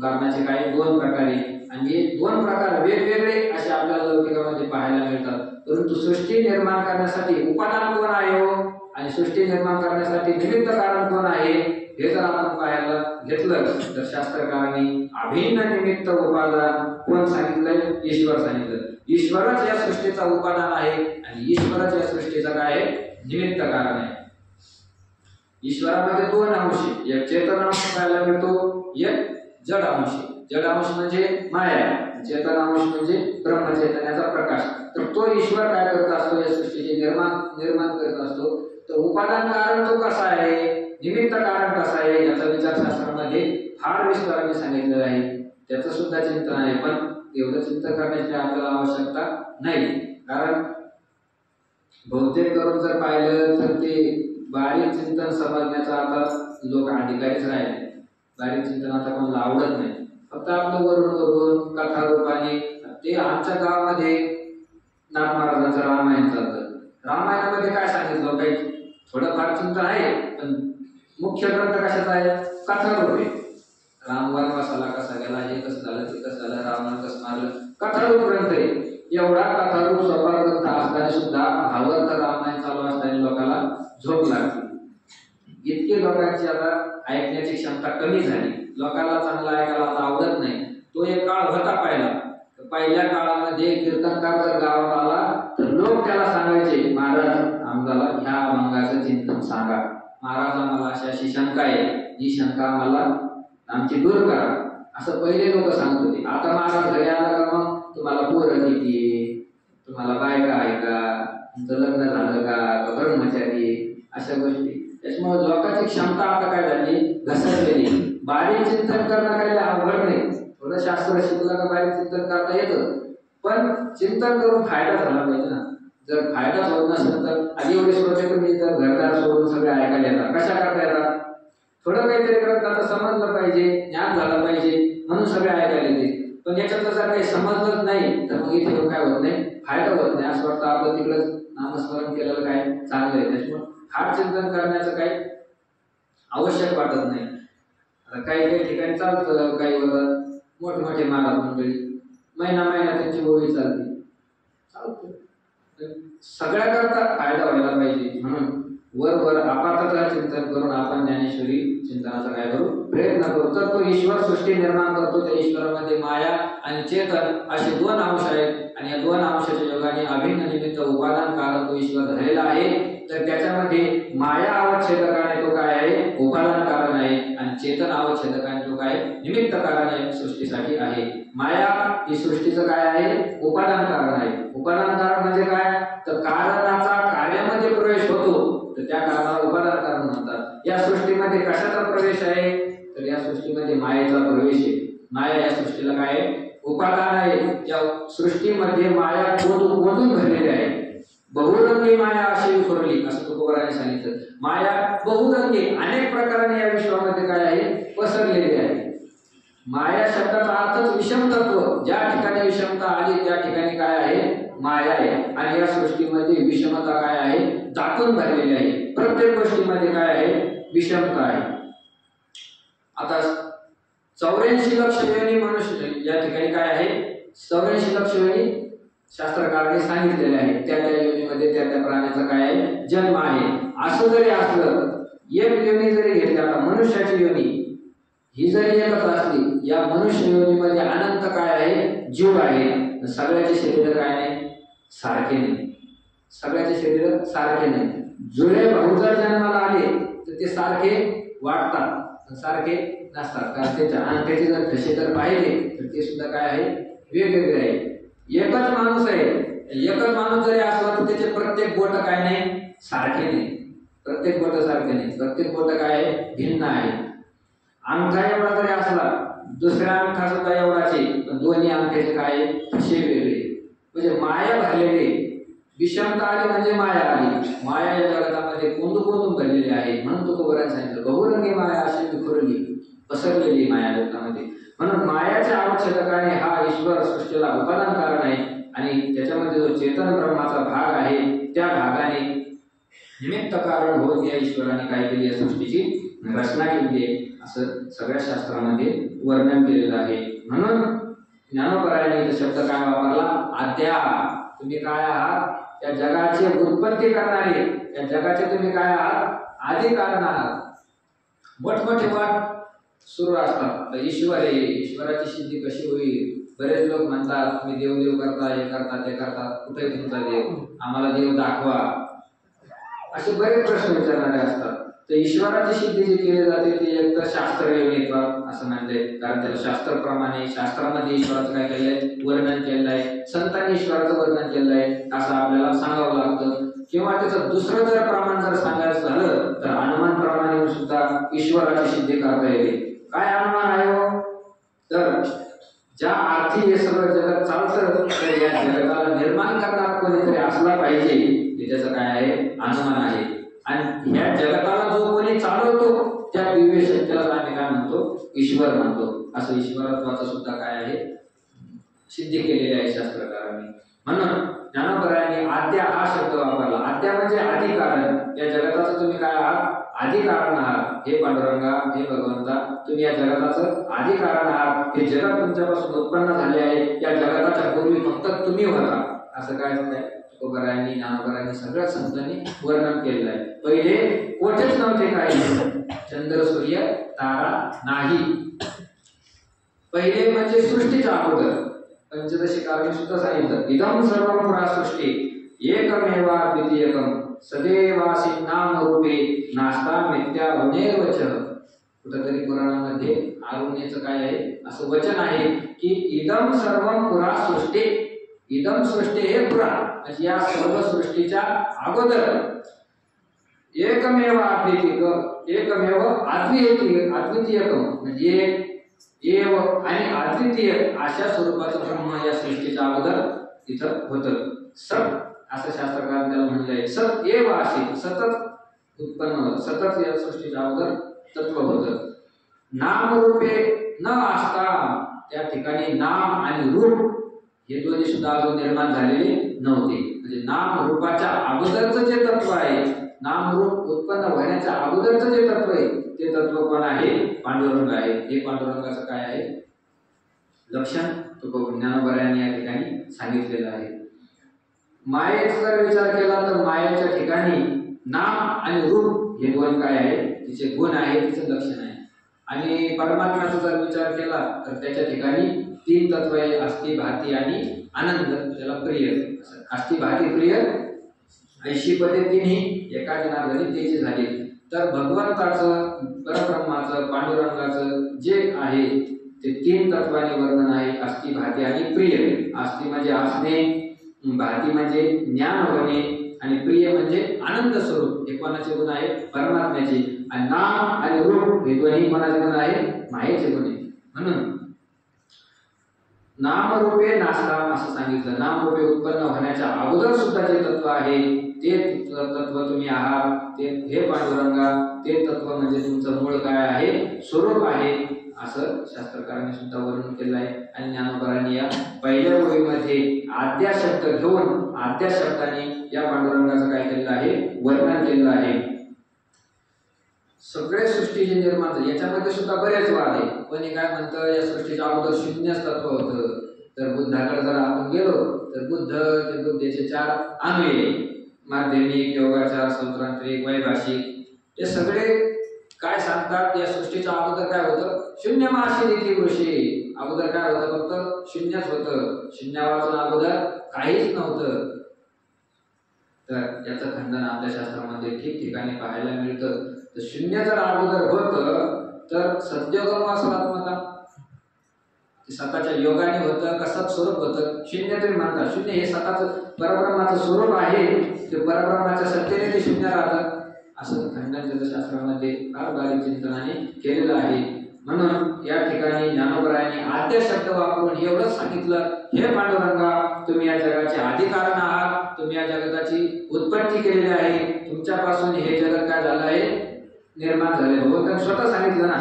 कारणाचे काही दोन प्रकार आहे आणि हे दोन प्रकार वेगवेगळे असे आपल्याला लौकिकामध्ये पाहायला मिळतात. परंतु सृष्टी निर्माण करण्यासाठी उपादान कोण आहे हो आणि सृष्टी निर्माण करण्यासाठी निमित्त कारण कोण आहे हे जर आपण पाहायला घेतलं तर शास्त्रकारांनी अभिन्न निमित्त उपादान कोण सांगितलंय? ईश्वर सांगितलं. ईश्वरच या सृष्टीचा उपादान आहे आणि ईश्वरच या सृष्टीचा काय आहे? निमित्त कारण आहे. ईश्वरामध्ये दोन अंश आहे. एक चेतन अंश पाहायला मिळतो, एक जड अंश. जड अंश म्हणजे माया, चेतन अंश म्हणजे ब्रह्मचैतन्याचा प्रकाश. तर तो ईश्वर काय करत असतो? या सृष्टीचे निर्माण करत असतो. तर उपादान कारण तो कसा आहे, निमित्त कारण कसा आहे याचा विचार शास्त्रामध्ये फार विस्ताराने सांगितलेला आहे. त्याचं सुद्धा चिंतन आहे. पण एवढं चिंतन करण्याची आपल्याला आवश्यकता नाही. कारण बहुतेक करून जर पाहिलं तर ते बारीक चिंतन समजण्याचा आता लोक अधिकारीच राहिले. बारीक चिंतन आता कोणाला आवडत नाही. फक्त आपलं वरून कथा रूपाने ते आमच्या गावामध्ये नाथ महाराजांचं रामायण चालतं. रामायणामध्ये काय सांगितलं? काही थोडंफार चिंतन आहे पण मुख्य ग्रंथ कशाचा आहे? कथा रूप आहे. राम वनवासाला कसा गेला, हे कसं झालं, ते कसं झालं, रावणाला कसं मारलं, कथारूप ग्रंथ आहे. एवढा कथारूप सोपा ग्रंथ असताना सुद्धा भागवत रामायण चालू असताना लोकांना झोप लागते. इतके लोकांची आता ऐकण्याची क्षमता कमी झाली. लोकांना चांगलं ऐकायला आता आवडत नाही. तो एक काळ होता पहिल्या काळामध्ये कीर्तनकार जर गावात आला तर लोक त्याला सांगायचे, महाराज आम्हाला ह्या अभंगाचं चिंतन सांगा. महाराज आम्हाला अशी अशी शंका आहे, ही शंका आम्हाला आमची दूर करा, असं पहिले लोक सांगत होते. आता महाराज घरी आला का मग तुम्हाला पोरं किती, तुम्हाला बायका आहे का, तुमचं लग्न झालं का ब्रह्मचारी, अशा गोष्टी. त्याच्यामुळे लोकांची क्षमता आता काय झाली? घसरलेली. बारीक चिंतन करणं काही अवघड नाही. थोडं शास्त्र शिकलं का बारीक चिंतन करता येतं. पण चिंतन करून फायदा झाला पाहिजे ना. जर फायदा होत नसेल तर आधी एवढे श्रोते तुम्ही तर घरदार सोडून सगळे ऐकायला येतात. कशा करता येतात? थोडं काहीतरी करत आता समजलं पाहिजे, ज्ञान झालं पाहिजे म्हणून सगळे ऐकायला येते. पण याच्यात जर काही समजलंच नाही तर मग इथे काय होत नाही? फायदा होत नाही. असं वाटतं आपलं तिकडं नामस्मरण केलेलं काय चांगलं आहे. त्याच्यामुळे फार चिंतन करण्याचं काही आवश्यक वाटत नाही. आता काही ठिकाणी चालतं, काही होतं मोठमोठे महाराज मंडळी महिना त्यांची गोळी चालते. सगळ्या करता फायदा व्हायला पाहिजे म्हणून वर आपातच चिंतन करून आपण ज्ञानेश्वरी चिंतनाचा काय करू? प्रयत्न करू. तर तो ईश्वर सृष्टी निर्माण करतो. त्या ईश्वरामध्ये माया आणि चेतन असे दोन अंश आहेत आणि या दोन अंशाच्या योगाने अभिन्न निमित्त उपादान कारण तो ईश्वर झालेला आहे. तर त्याच्यामध्ये माया अवच्छेदकाने तो काय आहे? उपादान कारण आहे आणि चेतन अवच्छेदकाने तो काय? निमित्त कारण आहे, सृष्टीसाठी आहे. माया ही सृष्टीचं काय आहे? उपादान कारण आहे. उपादान कारण म्हणजे काय? तर कारणाचा कार्यामध्ये प्रवेश होतो तर त्या कारणाला उपादान कारण म्हणतात. या सृष्टीमध्ये कशाचा प्रवेश आहे? तर या सृष्टीमध्ये मायेचा प्रवेश आहे. माया या सृष्टीला काय आहे? उपादान आहे. या सृष्टीमध्ये माया कोणून भरलेली आहे? बहुरंगी माया अशी विखुरली, असं तुकोबाराने सांगितलं. माया बहुरंगी अनेक प्रकाराने या विश्वामध्ये काय आहे? पसरलेली आहे. माया शब्दाचा अर्थच विषम तत्व. ज्या ठिकाणी विषमता आली त्या ठिकाणी काय आहे? माया आहे. आणि या सृष्टीमध्ये विषमता काय आहे? दाखवून भरलेली आहे. प्रत्येक गोष्टीमध्ये काय आहे? विषमता आहे. आता 84 लक्ष योनी मनुष्य या ठिकाणी काय आहे? 84 लक्ष योनी शास्त्रकारांनी सांगितलेले आहे. त्या योनीमध्ये त्या प्राण्याचा काय आहे? जन्म आहे. असं जरी असलं, एक योनी जरी घेतली, आता मनुष्याची योनी ही जरी एकच असली, या मनुष्य योनीमध्ये अनंत काय आहे? जीव आहे. सगळ्याचे शरीर काय नाही? सारखे नाही. सगळ्याचे शरीर सारखे नाही. जुळे भाऊ जर जन्माला आले तर ते सारखे वाटतात, सारखे नसतात. कारण त्याच्या अंगाचे जर ठसे जर पाहिले तर ते सुद्धा काय आहे? वेगवेगळे आहे. एकच माणूस आहे. एकच माणूस जरी असला तर त्याचे प्रत्येक बोट काय नाही? सारखे नाही. प्रत्येक बोट सारखे नाही. प्रत्येक बोट काय आहे? भिन्न आहे. अंगठा एवढा जरी असला, दुसऱ्या अंगठा सुद्धा एवढाचे, पण दोन्ही अंगठ्याचे काय? ठसे वेगळे. म्हणजे माया भरलेली. विषमता आली म्हणजे माया आली. माया या जगतामध्ये कोंदून भरलेली आहे. म्हणून तुकोबाराने सांगितलं बहुरंगी माया अशी विखुरली, पसरलेली माया जगतामध्ये. म्हणून मायाच्या आवश्यकाने हा ईश्वर सृष्टीला उपादान कारण आहे आणि त्याच्यामध्ये जो चेतन ब्रह्माचा भाग आहे त्या भागाने निमित्त कारण होत या ईश्वराने काय केली या सृष्टीची रचना केली आहे असं सगळ्या शास्त्रामध्ये वर्णन केलेलं आहे. म्हणून ज्ञानोबरायांनी शब्द काय वापरला, आद्या. तुम्ही काय आहात, या जगाची उत्पत्ती करणारे, या जगाचे तुम्ही काय आहात, आदी कारण आहात. मोठमोठे वाट सुरू असतात. तर ईश्वर आहे, ईश्वराची सिद्धी कशी होईल. बरेच लोक म्हणतात तुम्ही देव करता, हे करता ते करता, कुठे तुमचा देव, आम्हाला देव दाखवा, असे बरेच प्रश्न विचारणारे असतात. तर ईश्वराची सिद्धी जी केली जाते ती एक तर शास्त्र योनित्व असं म्हणते, कारण त्याला शास्त्राप्रमाणे शास्त्रामध्ये ईश्वराचं काय केलंय वर्णन केलेलं आहे, संतांनी ईश्वराचं वर्णन केलेलं आहे असं आपल्याला सांगावं लागतं. किंवा त्याचं दुसरं जर प्रमाण जर सांगायचं झालं तर अनुमान प्रमाणे सुद्धा ईश्वराची सिद्धी करता येते. काय अनुमान आहे हो, तर ज्या अर्थी हे सगळं जगत चालतं तर या जगाला निर्माण करणारा कोणीतरी असला पाहिजे, हे त्याचं काय आहे अनुमान आहे. आणि ह्या जगताला जो कोणी चालवतो त्या दिव्य शक्तीला आम्ही काय म्हणतो, ईश्वर म्हणतो. असं ईश्वरत्वाचं सुद्धा काय आहे सिद्धी केलेली आहे शास्त्रकारांनी. म्हणून ज्ञानोबरायांनी आद्या हा शब्द वापरला. आद्या म्हणजे आदी कारण. या जगताचं तुम्ही काय आहात, आदी कारण आहात. हे पांडुरंगा, हे भगवंता, तुम्ही या जगताचं आदी कारण आहात. हे जगत तुमच्यापासून उत्पन्न झाले आहे. या जगताच्या पूर्वी फक्त तुम्ही होता. असं काय तुकोबरायांनी, ज्ञानोबरायांनी सगळ्या संतांनी वर्णन केलेलं आहे. पहिले कोठेच नव्हते काही, चंद्र सूर्य तारा नाही. पहिले म्हणजे सृष्टीच्या अगोदर पंचदशी काव्य सुद्धा सांगितलं, इदं सर्वं पुरा सृष्टी एकमेवा द्वितीयकम सदैवासी नाम रूपे नास्ता मिथ्या हुनेर्वच. कुठेतरी पुराणामध्ये आरुण्याचं काय आहे असं वचन आहे की इदं सर्वं पुरा सृष्टी. इदं सृष्टी हे पुरा म्हणजे या सर्व सृष्टीच्या अगोदर एकमेव अद्वितीयकम म्हणजे एव आणि अद्वितीय अशा स्वरूपाचं ब्रह्म या सृष्टीच्या अगोदर तिथं होतं. सत असं शास्त्रकारांनी त्याला म्हणलंय. सत एव आसी, सतत उत्पन्न होतं, सतत या सृष्टीच्या अगोदर तत्व होतं. नाम रूपे न असता, त्या ठिकाणी नाम आणि रूप हे दोन्ही सुद्धा अजून निर्माण झालेले नव्हते. म्हणजे नाम रूपाच्या अगोदरचं जे तत्व आहे, नाम रूप उत्पन्न होण्याच्या अगोदरचं जे तत्व आहे ते तत्व कोण आहे, पांडुरंग आहे. हे पांडुरंगाचं काय आहे लक्षण ज्ञानोबरायांनी या ठिकाणी सांगितलेलं आहे. मायेचा जर विचार केला तर मायेच्या ठिकाणी नाम आणि रूप हे दोन काय आहे, तिचे गुण आहे, तिचं लक्षण आहे. आणि परमात्म्याचा जर विचार केला तर त्याच्या ठिकाणी तीन तत्व आहे, अस्थि, भाती आणि आनंद. त्याला प्रिय, अस्थि, भाती, प्रिय ऐशी पदे तिन्ही एका जनार्दनी त्याची झाली. तर भगवंताचं, परब्रह्माचं, पांडुरंगाचं जे आहे ते तीन तत्वाने वर्णन आहे, अस्थि, भाती आणि प्रिय. अस्थि म्हणजे असणे, भाती म्हणजे ज्ञान होणे आणि प्रिय म्हणजे आनंद स्वरूप. हे कोणाचे गुण आहे, परमात्म्याचे. आणि नाम आणि रूप हे दोन्ही कोणाचे गुण आहे, मायेचे गुण आहे. म्हणून नामरूपे नासता असं सांगितलं. नामरूपे उत्पन्न होण्याच्या अगोदर सुद्धा जे तत्व आहे ते तत्व तुम्ही आहात. ते हे पांडुरंगा, ते तत्व म्हणजे तुमचं मूळ काय आहे, स्वरूप आहे, असं शास्त्रकारांनी सुद्धा वर्णन केलं आहे. आणि ज्ञानोबरांनी या पहिल्या ओळीमध्ये आद्या शब्द घेऊन आद्या शब्दाने या पांडुरंगाचं काय केलेलं आहे, वर्णन केलेलं आहे. सगळे सृष्टी जे निर्माण झाली याच्यामध्ये सुद्धा बरेच वाद आहे. कोणी काय म्हणतं या सृष्टीच्या अगोदर शून्यच तत्व होतं. तर बुद्धाकडे जर आपण गेलो तर बुद्धेचे चार अन्वये, माध्यमिक, योगाचार, सौत्रांत्रिक, वैभाषिक, हे सगळे काय सांगतात, या सृष्टीच्या अगोदर काय होतं, शून्य माशी ऋषी. अगोदर काय होतं, फक्त शून्यच होतं. शून्यावाचून अगोदर काहीच नव्हतं. तर याचं खंडन आपल्या शास्त्रामध्ये ठिकठिकाणी पाहायला मिळतं. तर शून्य जर अगोदर होतं तर सद्योगम असलात्मका, स्वतःच्या योगाने होतं का सत्स्वरूप होतं. शून्य तरी म्हणतात, शून्य हे स्वतःच परब्रह्माचं स्वरूप आहे, ते परब्रह्माच्या सत्तेने ते शून्य राहतं. असं खंडन त्याच्या शास्त्रामध्ये फार बारीक चिंतनाने केलेलं आहे. म्हणून या ठिकाणी ज्ञानोबरायांनी आद्य शब्द वापरून एवढंच सांगितलं, हे पांडुरंगा, तुम्ही या जगाचे आदी कारण आहात, तुम्ही या जगताची उत्पत्ती केलेली आहे, तुमच्यापासून हे जगत काय झालं आहे, निर्माण झाले. भगवंतांनी स्वतः सांगितलं ना,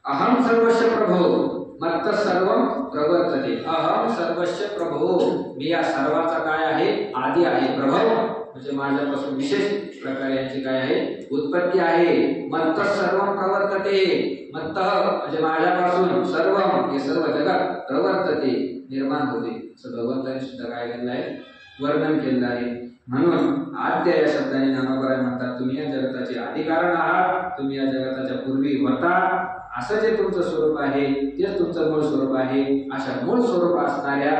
अहम सर्वस्व प्रभो, मत्त सर्वं प्रवर्तते अहम सर्वस्य प्रभो, मी या सर्वाचा काय आहे आदी आहे, प्रभव म्हणजे माझ्यापासून विशेष प्रकारे यांची काय आहे उत्पत्ती आहे। मत्त सर्वं प्रवर्तते, मत्त म्हणजे माझ्यापासून सर्वं हे सर्व जगत प्रवर्तते निर्माण होते, असं भगवंताने सुद्धा काय केलं आहे वर्णन केलं आहे। म्हणून आद्य या शब्दाने ज्ञानोबा म्हणतात तुम्ही या जगताचे आदिकारण आहात, तुम्ही या जगताच्या पूर्वी होता, असं जे तुमचं स्वरूप आहे तेच तुमचं मूळ स्वरूप आहे। अशा मूळ स्वरूप असणाऱ्या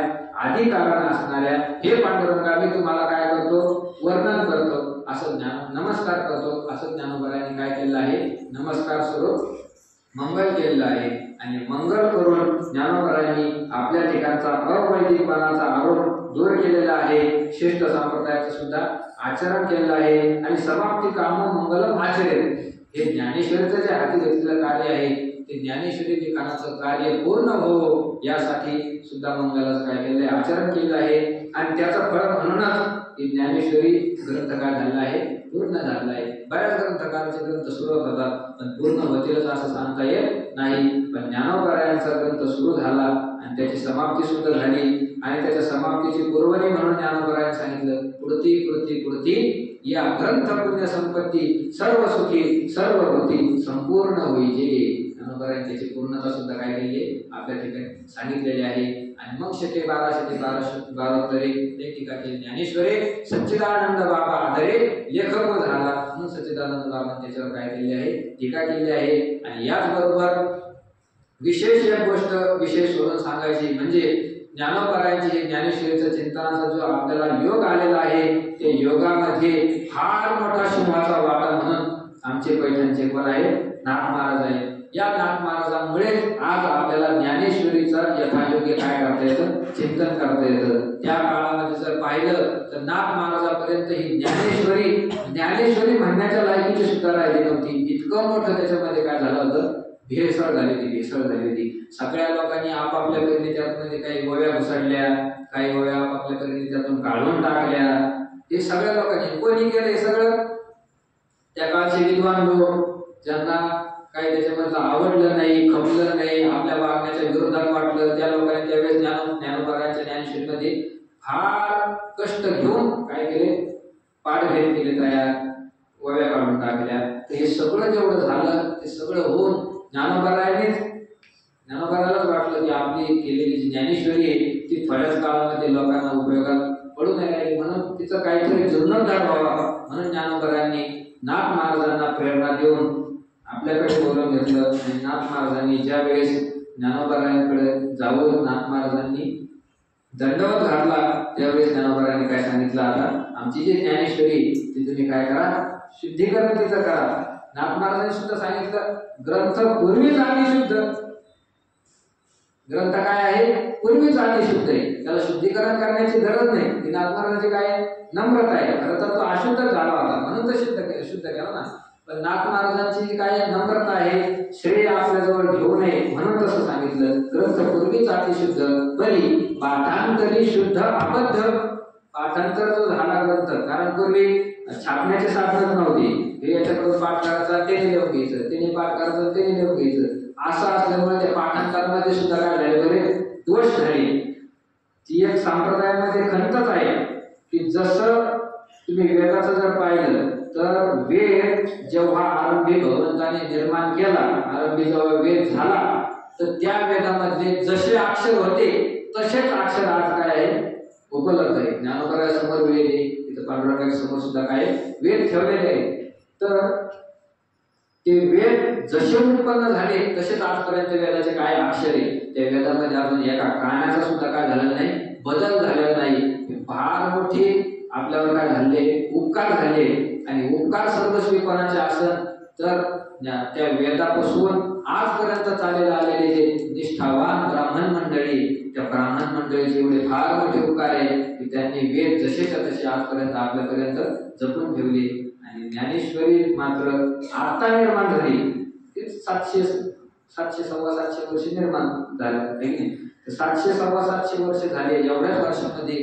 आदिकारण असणाऱ्या हे पांडुरंगा मी तुम्हाला काय करतो वर्णन करतो, असं ज्ञान नमस्कार करतो, असं ज्ञानोबांनी काय केलं आहे नमस्कार स्वरूप मंगल केलेलं आहे। आणि मंगल करून ज्ञानोबांनी आपल्या ठिकाणचा अवैदिकपणाचा आरोप दूर केलेला आहे, शिष्ट संप्रदायाचं सुद्धा आचरण केलेलं आहे। आणि समाप्ती काम मंगलम आचरेल, हे ज्ञानेश्वरीचं जे हाती घेतलेलं कार्य आहे ते ज्ञानेश्वरी लिखाणाचं कार्य पूर्ण हो यासाठी सुद्धा मंगलाचं काय केलेलं आहे आचरण केलेलं आहे। आणि त्याचं फळ म्हणूनच की ज्ञानेश्वरी ग्रंथ काय झालेला आहे पूर्ण झालेला आहे। बऱ्याच ग्रंथकारांचे ग्रंथ सुरू होतात पण पूर्ण होतीलच असं सांगता येत नाही, पण ज्ञानोबा ग्रंथ सुरू झाला आणि त्याची समाप्ती सुद्धा झाली आणि त्याच्या समाप्तीची पूर्वणी म्हणून ज्ञानोबा सांगितलं पुढती पुढती पुढती या ग्रंथ पुण्य संपत्ती सर्व सुखी सर्व होती संपूर्ण होईजे। ज्ञानोबा त्याची पूर्णता सुद्धा काय केली आहे आपल्या ठिकाणी सांगितलेली आहे। आणि मग शके 1272 एक ठिकाणी ज्ञानेश्वरी सच्चिदानंद बाबा आधारे लेखक झाला म्हणून सच्चिदानंद बाबा त्याच्यावर काय केले आहे टीका केली आहे। आणि याचबरोबर विशेष एक गोष्ट विशेष सोडून सांगायची म्हणजे ज्ञानोबरायांची हे ज्ञानेश्वरीचं चिंतनाचा जो आपल्याला योग आलेला आहे ते योगामध्ये फार मोठा सिंहाचा वाटा म्हणून आमचे पैठणचे कोण आहे नाथ महाराज आहे। या नाथ महाराजांमुळे आज आपल्याला ज्ञानेश्वरीचा यथायोग्य काय करता येतं चिंतन करता येतं। त्या काळामध्ये जर पाहिलं तर नाथ महाराजांपर्यंत ही ज्ञानेश्वरी म्हणण्याच्या लायकीची सुद्धा राहिली नव्हती, इतकं मोठं त्याच्यामध्ये काय झालं होतं भेसळ झाली होती। सगळ्या लोकांनी आपापल्या परीने त्यातमध्ये काही गोव्या घुसडल्या, काही गोव्या आपापल्या परीने त्यातून काढून टाकल्या, हे सगळ्या लोकांनी कोणी केलं हे सगळं त्या काळचे विद्वान लोक ज्यांना काही त्याच्यामधलं आवडलं नाही खपलं नाही आपल्या वागण्याच्या विरोधात वाटलं त्या लोकांनी त्यावेळेस ज्ञानोबांच्या ज्ञानेश्वरीमध्ये फार कष्ट घेऊन काय केले पाठभेद केले तयार गोव्या काढून टाकल्या। तर हे सगळं जेवढं झालं ते सगळं होऊन ज्ञानोबालाच वाटलं की आपली केलेली जी ज्ञानेश्वरी आहे ती थोड्याच काळामध्ये लोकांना उपयोगात पडू नये म्हणून तिचं काहीतरी जीर्णोद्धार व्हावा म्हणून ज्ञानोबांनी नाथ महाराजांना प्रेरणा देऊन आपल्याकडे बोलवून घेतलं। आणि नाथ महाराजांनी ज्या वेळेस ज्ञानोबांकडे जाऊन नाथ महाराजांनी दंडवत घातला त्यावेळेस ज्ञानोबांनी काय सांगितलं आता आमची जी ज्ञानेश्वरी ती तुम्ही काय करा शुद्धीकरण तिचं करा। नाथ महाराजांनी सुद्धा सांगितलं ग्रंथ पूर्वीच आधी शुद्ध, ग्रंथ काय आहे पूर्वीच आधी शुद्ध आहे, त्याला शुद्धीकरण करण्याची गरज नाही। ती नाथ महाराजांची काय नम्रता आहे, खरं तर तो अशुद्ध झाला होता म्हणून तो शुद्ध केला ना, पण नाथ महाराजांची काय नम्रता आहे श्रेय आपल्याजवळ घेऊ नये म्हणून तसं सांगितलं ग्रंथ पूर्वीच आधी शुद्ध बरी पाठांतरी शुद्ध अबद्ध। पाठांतर जो झाला ग्रंथ कारण पूर्वी छापण्याचे साधनच नव्हते, हे याच्याकडून पाठ करायचा त्याने लिहून घ्यायचं त्याने पाठ करायचं त्याने लिहून घ्यायचं असं असल्यामुळे त्या पाठांतरामध्ये सुद्धा काय झाले बरे दोष झाले। ती एक संप्रदायामध्ये खंतच आहे की जसं तुम्ही वेदाचं जर पाहिलं तर वेद जेव्हा आरंभी भगवंताने निर्माण केला आरंभी जेव्हा वेद झाला तर त्या वेदामध्ये जसे अक्षर होते तसेच अक्षर आज काय आहे उपलब्ध आहे। ज्ञानोबा समोर वेद आहे तिथं पांडुरंगाच्या समोर सुद्धा काय वेद ठेवलेले आहे, तर ते वेद जसे उत्पन्न झाले तसेच आजपर्यंत वेदाचे काय अक्षर आहे त्या वेदामध्ये अजून एका कानाचा सुद्धा काय झालेला नाही बदल झालेला नाही। फार मोठी आपल्यावर काय झाले उपकार झाले आणि उपकार सर्वस्वी कोणाचे असेल तर त्या वेदापासून आजपर्यंत चालले आलेले जे निष्ठावान ब्राह्मण मंडळी त्या ब्राह्मण मंडळीचे एवढे फार मोठे उपकार आहे की त्यांनी वेद जसेच्या तसे आजपर्यंत आपल्यापर्यंत जपून ठेवले। आणि ज्ञानेश्वरी मात्र आता निर्माण झाली ते 700 सव्वा 700 वर्ष निर्माण झालं, 700 सव्वा 700 वर्ष झाले। एवढ्याच वर्षामध्ये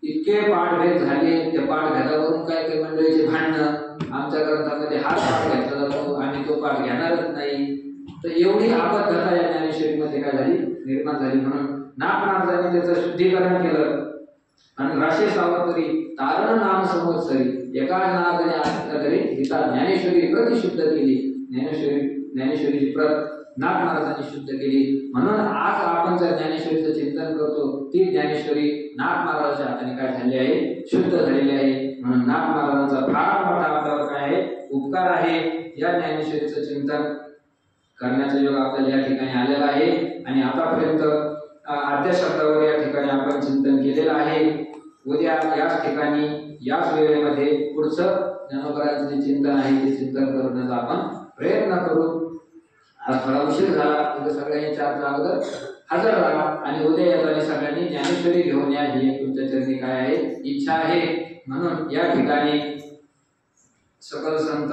इतके पाठभेद झाले, त्या पाठभेदावरून काय काही मंडळीचे भांडणं आमच्या ग्रंथामध्ये हा पाठ घेतला जातो आम्ही तो पाठ घेणारच नाही, तर एवढी आबद्धता या ज्ञानेश्वरीमध्ये काय झाली निर्माण झाली. म्हणून नागनाथांनी त्याचं शुद्धीकरण केलं. आणि राशे सावंतरी तारण नाम संवत्सरी एका नागाने तरी गीता ज्ञानेश्वरी प्रति शुद्ध केली. ज्ञानेश्वरीची प्रत नागनाथांनी शुद्ध केली. म्हणून आज आपण जर ज्ञानेश्वरीचं चिंतन करतो ती ज्ञानेश्वरी नाग महाराजांच्या हाताने काय झाली आहे, शुद्ध झालेली आहे. म्हणून नाग महाराजांचा फार मोठा आपल्यावर काय आहे, उपकार आहे. या ज्ञानेश्वरीचं चिंतन करण्याचा योग आपल्याला या ठिकाणी आलेला आहे. आणि आतापर्यंत आद्य शब्दावर या ठिकाणी आपण चिंतन केलेलं आहे. उद्या याच ठिकाणी याच वेळेमध्ये पुढचं ज्ञानोबराचं जे चिंतन आहे ते चिंतन करण्याचा आपण प्रयत्न करू. आज थोडा उशीर झाला, म्हणजे सगळ्यांनी 4च्या अगोदर हजर राहा. आणि उद्या येताना सगळ्यांनी ज्ञानेश्वरी घेऊन या, ही तुमच्या चरणी काय आहे, इच्छा आहे. म्हणून या ठिकाणी सकल संत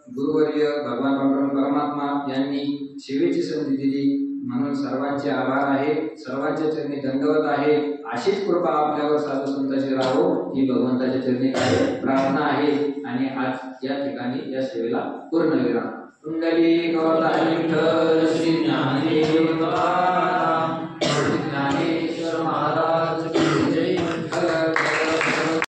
गुरुवर्य भगवान परमात्मा यांनी सेवेची संधी दिली. म्हणून सर्वांचे आभार आहे, सर्वांच्या चरणी दंडवत आहे. अशीच कृपा आपल्यावर साधू संतांची राहो ही भगवंताच्या चरणी काय प्रार्थना आहे. आणि आज या ठिकाणी या सेवेला पूर्ण विराम. कुंडली गौतम विठ्ठल श्री ज्ञानदेव